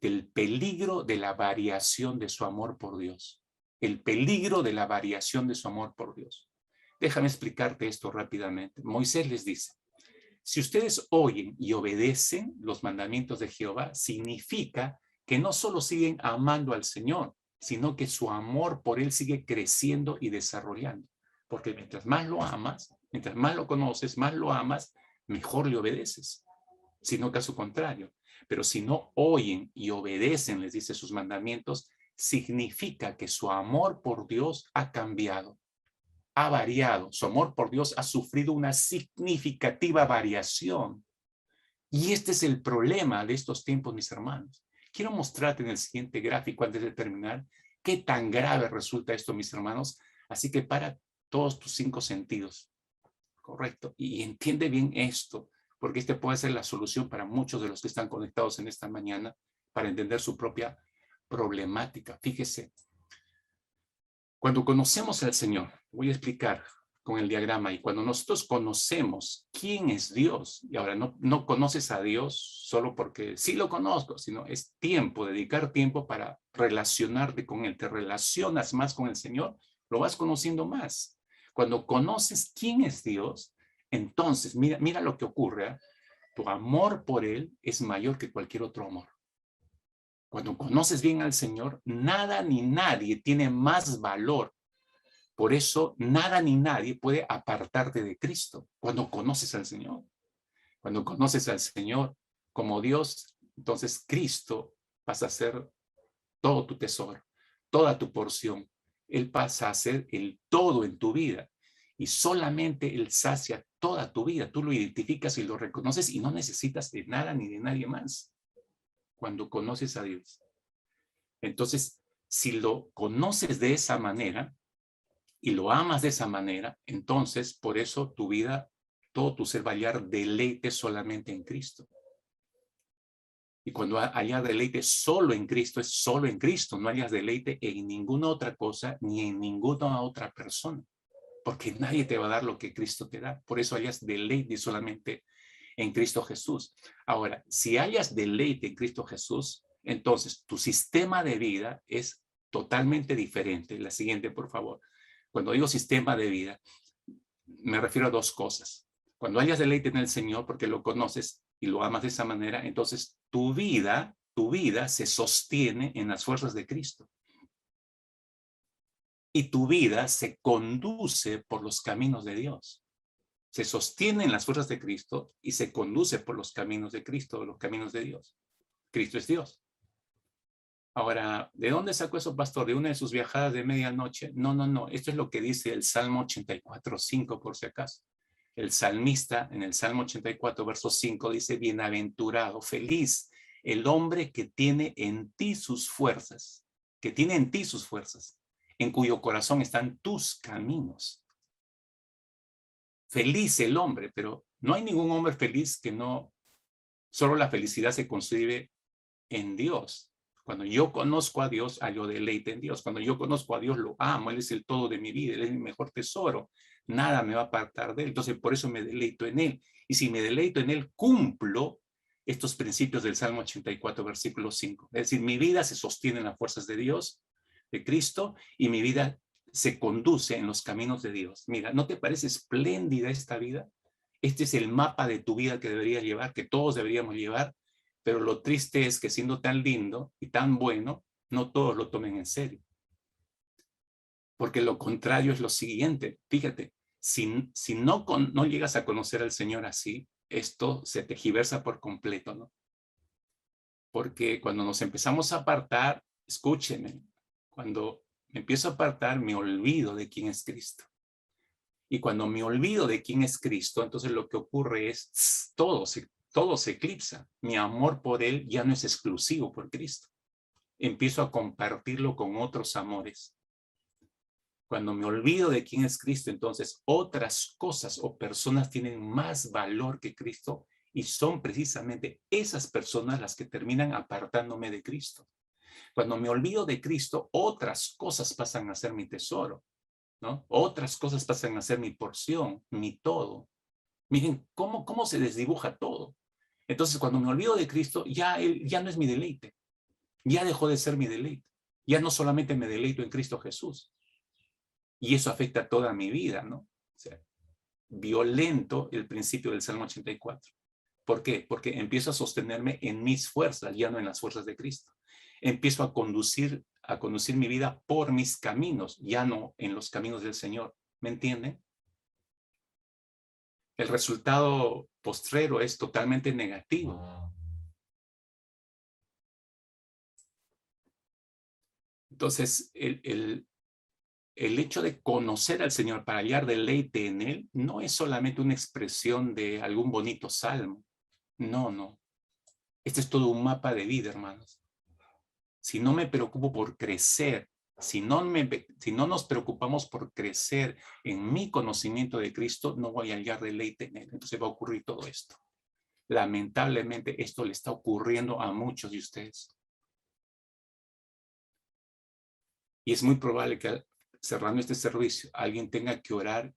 [SPEAKER 2] del peligro de la variación de su amor por Dios. El peligro de la variación de su amor por Dios. Déjame explicarte esto rápidamente. Moisés les dice, si ustedes oyen y obedecen los mandamientos de Jehová, significa que no solo siguen amando al Señor, sino que su amor por Él sigue creciendo y desarrollando. Porque mientras más lo amas, mientras más lo conoces, más lo amas, mejor le obedeces. Sino caso contrario. Pero si no oyen y obedecen, les dice sus mandamientos, significa que su amor por Dios ha cambiado, ha variado. Su amor por Dios ha sufrido una significativa variación. Y este es el problema de estos tiempos, mis hermanos. Quiero mostrarte en el siguiente gráfico, antes de terminar, qué tan grave resulta esto, mis hermanos. Así que para todos tus 5 sentidos, ¿correcto? Y entiende bien esto, porque este puede ser la solución para muchos de los que están conectados en esta mañana para entender su propia problemática. Fíjese, cuando conocemos al Señor, voy a explicar con el diagrama, y cuando nosotros conocemos quién es Dios, y ahora no conoces a Dios solo porque sí lo conozco, sino es tiempo, dedicar tiempo para relacionarte con Él. Te relacionas más con el Señor, lo vas conociendo más. Cuando conoces quién es Dios, entonces mira lo que ocurre, ¿eh? Tu amor por Él es mayor que cualquier otro amor. Cuando conoces bien al Señor, nada ni nadie tiene más valor. Por eso, nada ni nadie puede apartarte de Cristo cuando conoces al Señor. Cuando conoces al Señor como Dios, entonces Cristo pasa a ser todo tu tesoro, toda tu porción. Él pasa a ser el todo en tu vida. Y solamente Él sacia toda tu vida. Tú lo identificas y lo reconoces y no necesitas de nada ni de nadie más cuando conoces a Dios. Entonces, si lo conoces de esa manera y lo amas de esa manera, entonces por eso tu vida, todo tu ser va a hallar deleite solamente en Cristo. Y cuando hayas deleite solo en Cristo, es solo en Cristo. No hayas deleite en ninguna otra cosa ni en ninguna otra persona. Porque nadie te va a dar lo que Cristo te da. Por eso hayas deleite solamente en Cristo Jesús. Ahora, si hayas deleite en Cristo Jesús, entonces tu sistema de vida es totalmente diferente. La siguiente, por favor. Cuando digo sistema de vida, me refiero a 2 cosas. Cuando hayas deleite en el Señor, porque lo conoces y lo amas de esa manera, entonces tu vida se sostiene en las fuerzas de Cristo. Y tu vida se conduce por los caminos de Dios. Se sostiene en las fuerzas de Cristo y se conduce por los caminos de Cristo, los caminos de Dios. Cristo es Dios. Ahora, ¿de dónde sacó eso, pastor? ¿De una de sus viajadas de medianoche? No. Esto es lo que dice el Salmo 84:5, por si acaso. El salmista, en el Salmo 84, verso 5, dice, bienaventurado, feliz, el hombre que tiene en ti sus fuerzas, en cuyo corazón están tus caminos. Feliz el hombre, pero no hay ningún hombre feliz que no, solo la felicidad se concibe en Dios. Cuando yo conozco a Dios, hallo deleite en Dios. Cuando yo conozco a Dios, lo amo. Él es el todo de mi vida. Él es mi mejor tesoro. Nada me va a apartar de Él. Entonces, por eso me deleito en Él. Y si me deleito en Él, cumplo estos principios del Salmo 84, versículo 5. Es decir, mi vida se sostiene en las fuerzas de Dios, de Cristo, y mi vida se conduce en los caminos de Dios. Mira, ¿no te parece espléndida esta vida? Este es el mapa de tu vida que deberías llevar, que todos deberíamos llevar, pero lo triste es que siendo tan lindo y tan bueno, no todos lo tomen en serio. Porque lo contrario es lo siguiente, fíjate, si no llegas a conocer al Señor así, esto se tergiversa por completo, ¿no? Porque cuando nos empezamos a apartar, escúcheme, cuando me empiezo a apartar, me olvido de quién es Cristo. Y cuando me olvido de quién es Cristo, entonces lo que ocurre es todo se eclipsa. Mi amor por Él ya no es exclusivo por Cristo. Empiezo a compartirlo con otros amores. Cuando me olvido de quién es Cristo, entonces otras cosas o personas tienen más valor que Cristo y son precisamente esas personas las que terminan apartándome de Cristo. Cuando me olvido de Cristo, otras cosas pasan a ser mi tesoro, ¿no? Otras cosas pasan a ser mi porción, mi todo. Miren cómo se desdibuja todo. Entonces, cuando me olvido de Cristo, Él ya no es mi deleite. Ya dejó de ser mi deleite. Ya no solamente me deleito en Cristo Jesús. Y eso afecta toda mi vida, ¿no? O sea, violento el principio del Salmo 84. ¿Por qué? Porque empiezo a sostenerme en mis fuerzas, ya no en las fuerzas de Cristo. Empiezo a conducir mi vida por mis caminos, ya no en los caminos del Señor. ¿Me entienden? El resultado postrero es totalmente negativo. Entonces, el hecho de conocer al Señor para hallar deleite en Él no es solamente una expresión de algún bonito salmo. No. Este es todo un mapa de vida, hermanos. Si no me preocupo por crecer, si no nos preocupamos por crecer en mi conocimiento de Cristo, no voy a hallar deleite en Él. Entonces va a ocurrir todo esto. Lamentablemente, esto le está ocurriendo a muchos de ustedes. Y es muy probable que cerrando este servicio, alguien tenga que orar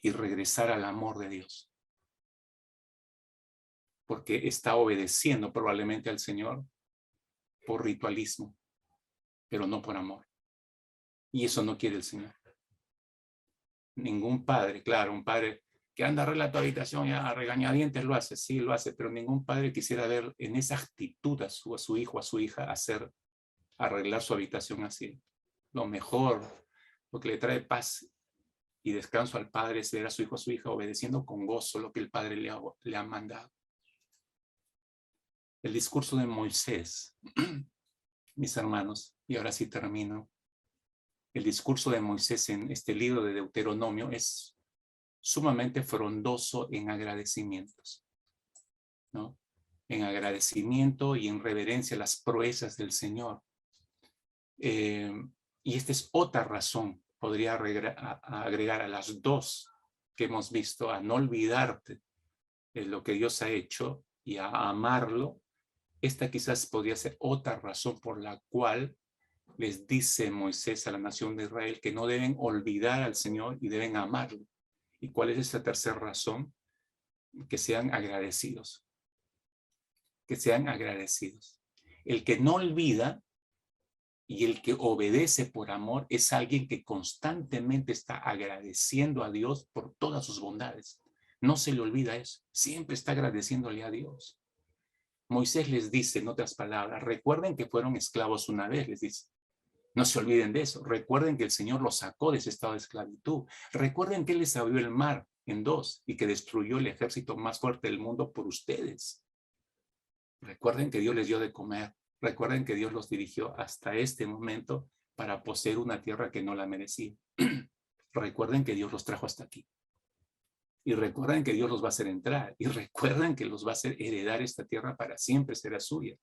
[SPEAKER 2] y regresar al amor de Dios. Porque está obedeciendo probablemente al Señor por ritualismo, pero no por amor. Y eso no quiere el Señor. Ningún padre, claro, un padre que anda a arreglar tu habitación ya a regañadientes lo hace, sí lo hace, pero ningún padre quisiera ver en esa actitud a su hijo, a su hija, arreglar su habitación así. Lo mejor, lo que le trae paz y descanso al padre es ver a su hijo, a su hija obedeciendo con gozo lo que el padre le ha mandado. El discurso de Moisés, mis hermanos, y ahora sí termino. El discurso de Moisés en este libro de Deuteronomio es sumamente frondoso en agradecimientos, ¿no? En agradecimiento y en reverencia a las proezas del Señor. Y esta es otra razón, podría agregar a las dos que hemos visto, a no olvidarte de lo que Dios ha hecho y a amarlo. Esta quizás podría ser otra razón por la cual les dice Moisés a la nación de Israel que no deben olvidar al Señor y deben amarlo. ¿Y cuál es esa tercera razón? Que sean agradecidos. Que sean agradecidos. El que no olvida y el que obedece por amor es alguien que constantemente está agradeciendo a Dios por todas sus bondades. No se le olvida eso. Siempre está agradeciéndole a Dios. Moisés les dice, en otras palabras, recuerden que fueron esclavos una vez, les dice. No se olviden de eso. Recuerden que el Señor los sacó de ese estado de esclavitud. Recuerden que Él les abrió el mar en dos y que destruyó el ejército más fuerte del mundo por ustedes. Recuerden que Dios les dio de comer. Recuerden que Dios los dirigió hasta este momento para poseer una tierra que no la merecía. Recuerden que Dios los trajo hasta aquí. Y recuerden que Dios los va a hacer entrar. Y recuerden que los va a hacer heredar esta tierra para siempre, será suya.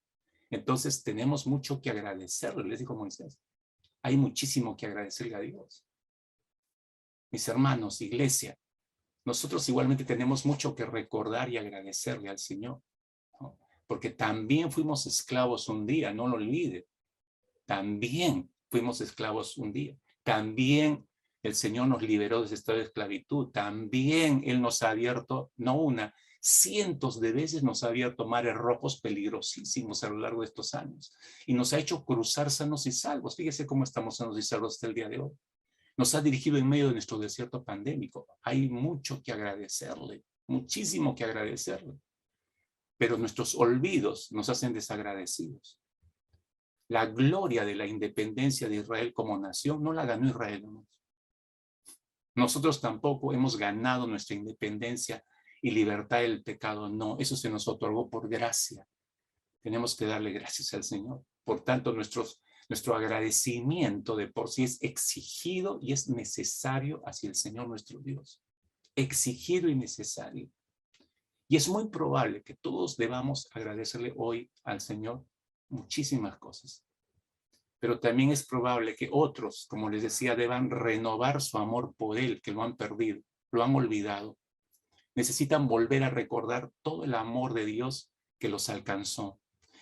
[SPEAKER 2] Entonces tenemos mucho que agradecerle, les dijo Moisés. Hay muchísimo que agradecerle a Dios. Mis hermanos, iglesia, nosotros igualmente tenemos mucho que recordar y agradecerle al Señor, ¿no? porque también fuimos esclavos un día, no lo olvide. También fuimos esclavos un día. También el Señor nos liberó de ese estado de esclavitud. También Él nos ha abierto, no una, cientos de veces nos ha abierto mares rojos peligrosísimos a lo largo de estos años. Y nos ha hecho cruzar sanos y salvos. Fíjese cómo estamos sanos y salvos hasta el día de hoy. Nos ha dirigido en medio de nuestro desierto pandémico. Hay mucho que agradecerle, muchísimo que agradecerle. Pero nuestros olvidos nos hacen desagradecidos. La gloria de la independencia de Israel como nación no la ganó Israel, ¿no? Nosotros tampoco hemos ganado nuestra independencia y libertad del pecado, no, eso se nos otorgó por gracia. Tenemos que darle gracias al Señor. Por tanto, nuestro agradecimiento de por sí es exigido y es necesario hacia el Señor nuestro Dios. Exigido y necesario. Y es muy probable que todos debamos agradecerle hoy al Señor muchísimas cosas. Pero también es probable que otros, como les decía, deban renovar su amor por Él, que lo han perdido, lo han olvidado. Necesitan volver a recordar todo el amor de Dios que los alcanzó.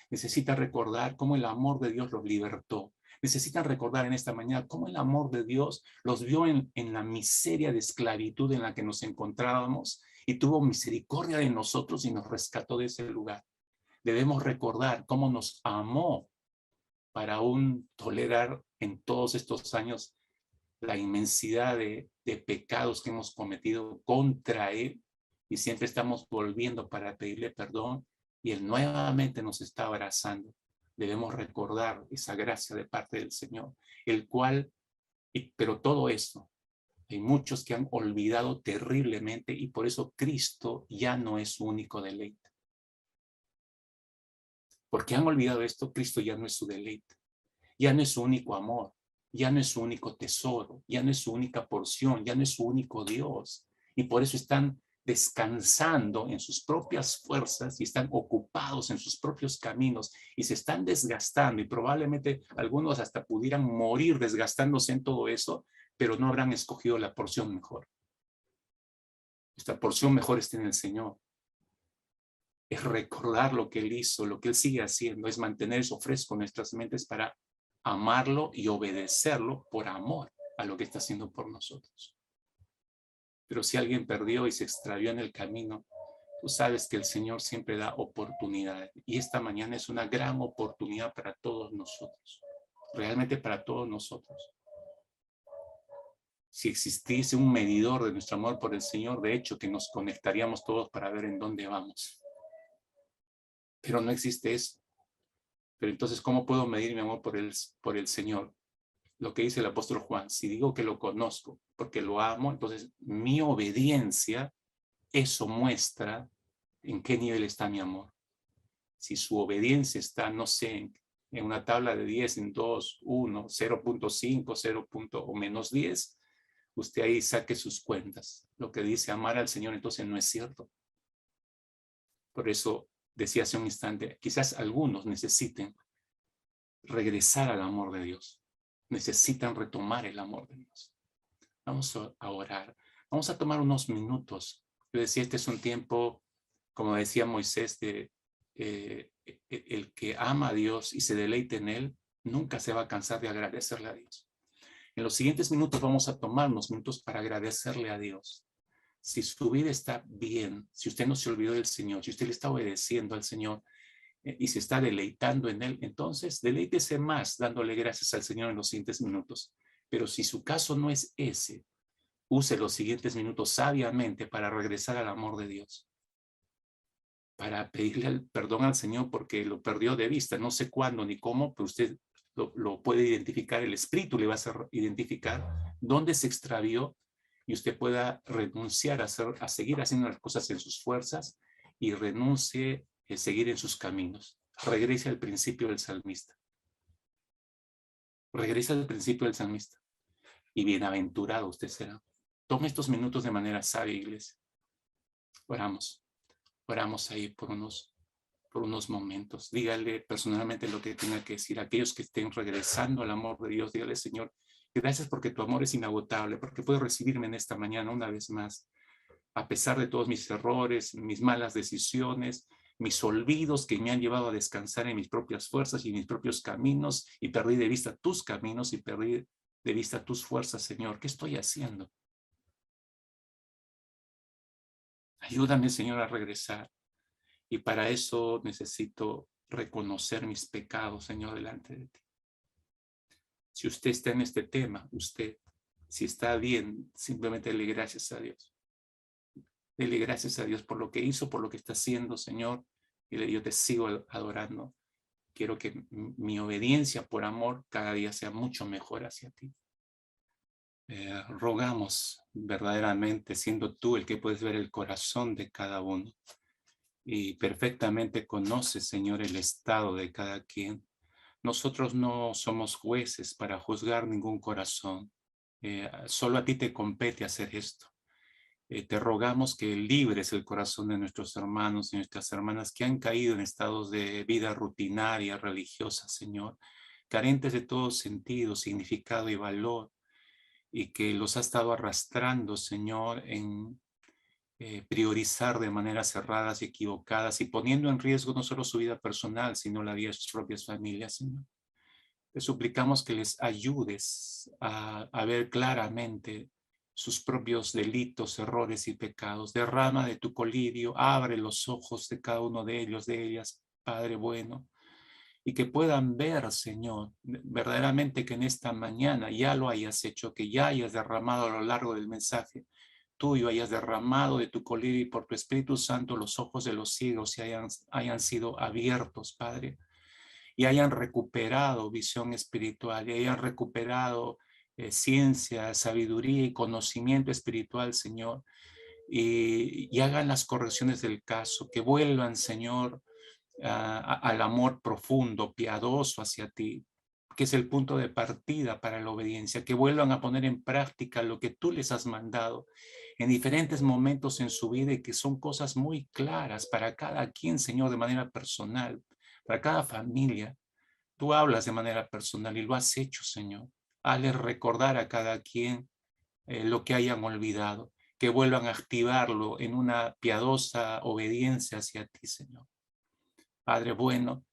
[SPEAKER 2] Necesitan recordar cómo el amor de Dios los libertó. Necesitan recordar en esta mañana cómo el amor de Dios los vio en la miseria de esclavitud en la que nos encontrábamos y tuvo misericordia de nosotros y nos rescató de ese lugar. Debemos recordar cómo nos amó para aún tolerar en todos estos años la inmensidad de pecados que hemos cometido contra Él y siempre estamos volviendo para pedirle perdón y Él nuevamente nos está abrazando. Debemos recordar esa gracia de parte del Señor, el cual, pero todo esto, hay muchos que han olvidado terriblemente y por eso Cristo ya no es su único deleite. Porque han olvidado esto, Cristo ya no es su deleite, ya no es su único amor, ya no es su único tesoro, ya no es su única porción, ya no es su único Dios. Y por eso están descansando en sus propias fuerzas y están ocupados en sus propios caminos y se están desgastando y probablemente algunos hasta pudieran morir desgastándose en todo eso, pero no habrán escogido la porción mejor. Esta porción mejor está en el Señor. Es recordar lo que Él hizo, lo que Él sigue haciendo, es mantener eso fresco en nuestras mentes para amarlo y obedecerlo por amor a lo que está haciendo por nosotros. Pero si alguien perdió y se extravió en el camino, tú sabes que el Señor siempre da oportunidad. Y esta mañana es una gran oportunidad para todos nosotros. Realmente para todos nosotros. Si existiese un medidor de nuestro amor por el Señor, de hecho que nos conectaríamos todos para ver en dónde vamos. Pero no existe eso. Pero entonces, ¿cómo puedo medir mi amor por el Señor? Lo que dice el apóstol Juan, si digo que lo conozco porque lo amo, entonces mi obediencia, eso muestra en qué nivel está mi amor. Si su obediencia está, no sé, en una tabla de 10, en 2, 1, 0.5, 0. O menos 10, usted ahí saque sus cuentas. Lo que dice amar al Señor entonces no es cierto. Por eso decía hace un instante, quizás algunos necesiten regresar al amor de Dios. Necesitan retomar el amor de Dios. Vamos a orar. Vamos a tomar unos minutos. Yo decía, este es un tiempo, como decía Moisés, el que ama a Dios y se deleite en Él, nunca se va a cansar de agradecerle a Dios. En los siguientes minutos vamos a tomar unos minutos para agradecerle a Dios. Si su vida está bien, si usted no se olvidó del Señor, si usted le está obedeciendo al Señor, y se está deleitando en Él, entonces deleítese más dándole gracias al Señor en los siguientes minutos. Pero si su caso no es ese, use los siguientes minutos sabiamente para regresar al amor de Dios, para pedirle perdón al Señor porque lo perdió de vista, no sé cuándo ni cómo, pero usted lo puede identificar, el Espíritu le va a hacer identificar dónde se extravió y usted pueda renunciar a seguir haciendo las cosas en sus fuerzas y renuncie seguir en sus caminos. Regrese al principio del salmista. Regresa al principio del salmista. Y bienaventurado usted será. Tome estos minutos de manera sabia, iglesia. Oramos. Oramos ahí por unos momentos. Dígale personalmente lo que tenga que decir. Aquellos que estén regresando al amor de Dios, dígale, Señor, gracias porque tu amor es inagotable, porque puedes recibirme en esta mañana una vez más. A pesar de todos mis errores, mis malas decisiones, mis olvidos que me han llevado a descansar en mis propias fuerzas y mis propios caminos, y perdí de vista tus caminos y perdí de vista tus fuerzas, Señor. ¿Qué estoy haciendo? Ayúdame, Señor, a regresar. Y para eso necesito reconocer mis pecados, Señor, delante de ti. Si usted está en este tema, usted, si está bien, simplemente dele gracias a Dios. Dele gracias a Dios por lo que hizo, por lo que está haciendo, Señor. Y yo te sigo adorando. Quiero que mi obediencia por amor cada día sea mucho mejor hacia ti. Rogamos verdaderamente, siendo tú el que puedes ver el corazón de cada uno. Y perfectamente conoces, Señor, el estado de cada quien. Nosotros no somos jueces para juzgar ningún corazón. Solo a ti te compete hacer esto. Te rogamos que libres el corazón de nuestros hermanos y nuestras hermanas que han caído en estados de vida rutinaria, religiosa, Señor, carentes de todo sentido, significado y valor, y que los ha estado arrastrando, Señor, en priorizar de maneras erradas y equivocadas y poniendo en riesgo no solo su vida personal, sino la vida de sus propias familias, Señor. Te suplicamos que les ayudes a ver claramente sus propios delitos, errores y pecados. Derrama de tu colirio, abre los ojos de cada uno de ellos, de ellas, Padre bueno, y que puedan ver, Señor, verdaderamente que en esta mañana ya lo hayas hecho, que ya hayas derramado a lo largo del mensaje tuyo, hayas derramado de tu colirio y por tu Espíritu Santo los ojos de los ciegos y hayan sido abiertos, Padre, y hayan recuperado visión espiritual, y hayan recuperado ciencia, sabiduría y conocimiento espiritual, Señor, y hagan las correcciones del caso, que vuelvan, Señor, al amor profundo, piadoso hacia ti, que es el punto de partida para la obediencia, que vuelvan a poner en práctica lo que tú les has mandado en diferentes momentos en su vida y que son cosas muy claras para cada quien, Señor, de manera personal, para cada familia. Tú hablas de manera personal y lo has hecho, Señor. Hazles recordar a cada quien lo que hayan olvidado, que vuelvan a activarlo en una piadosa obediencia hacia ti, Señor. Padre bueno,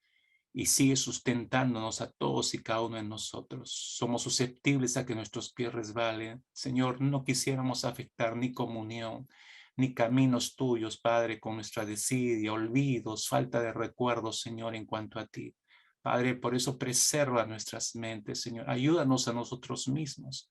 [SPEAKER 2] y sigue sustentándonos a todos y cada uno de nosotros. Somos susceptibles a que nuestros pies resbalen. Señor, no quisiéramos afectar ni comunión, ni caminos tuyos, Padre, con nuestra desidia, olvidos, falta de recuerdos, Señor, en cuanto a ti. Padre, por eso preserva nuestras mentes, Señor. Ayúdanos a nosotros mismos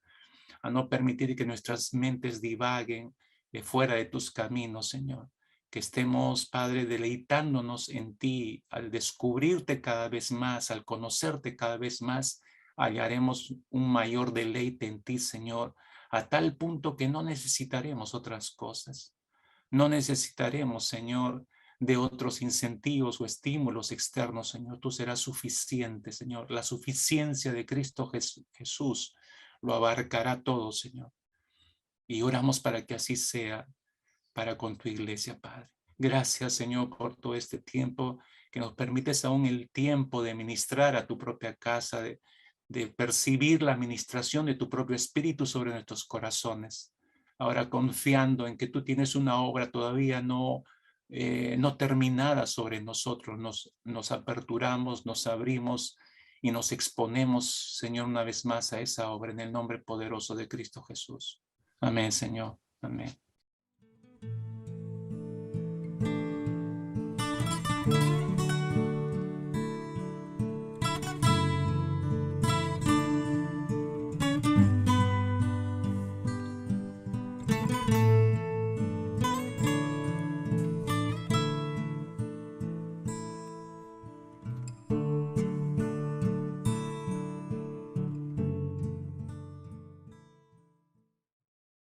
[SPEAKER 2] a no permitir que nuestras mentes divaguen de fuera de tus caminos, Señor. Que estemos, Padre, deleitándonos en ti, al descubrirte cada vez más, al conocerte cada vez más, hallaremos un mayor deleite en ti, Señor, a tal punto que no necesitaremos otras cosas. No necesitaremos, Señor, de otros incentivos o estímulos externos, Señor. Tú serás suficiente, Señor. La suficiencia de Cristo Jesús lo abarcará todo, Señor. Y oramos para que así sea para con tu iglesia, Padre. Gracias, Señor, por todo este tiempo que nos permites aún el tiempo de ministrar a tu propia casa, de percibir la administración de tu propio espíritu sobre nuestros corazones. Ahora confiando en que tú tienes una obra todavía no terminada sobre nosotros, nos aperturamos, nos abrimos y nos exponemos, Señor, una vez más a esa obra en el nombre poderoso de Cristo Jesús. Amén, Señor. Amén.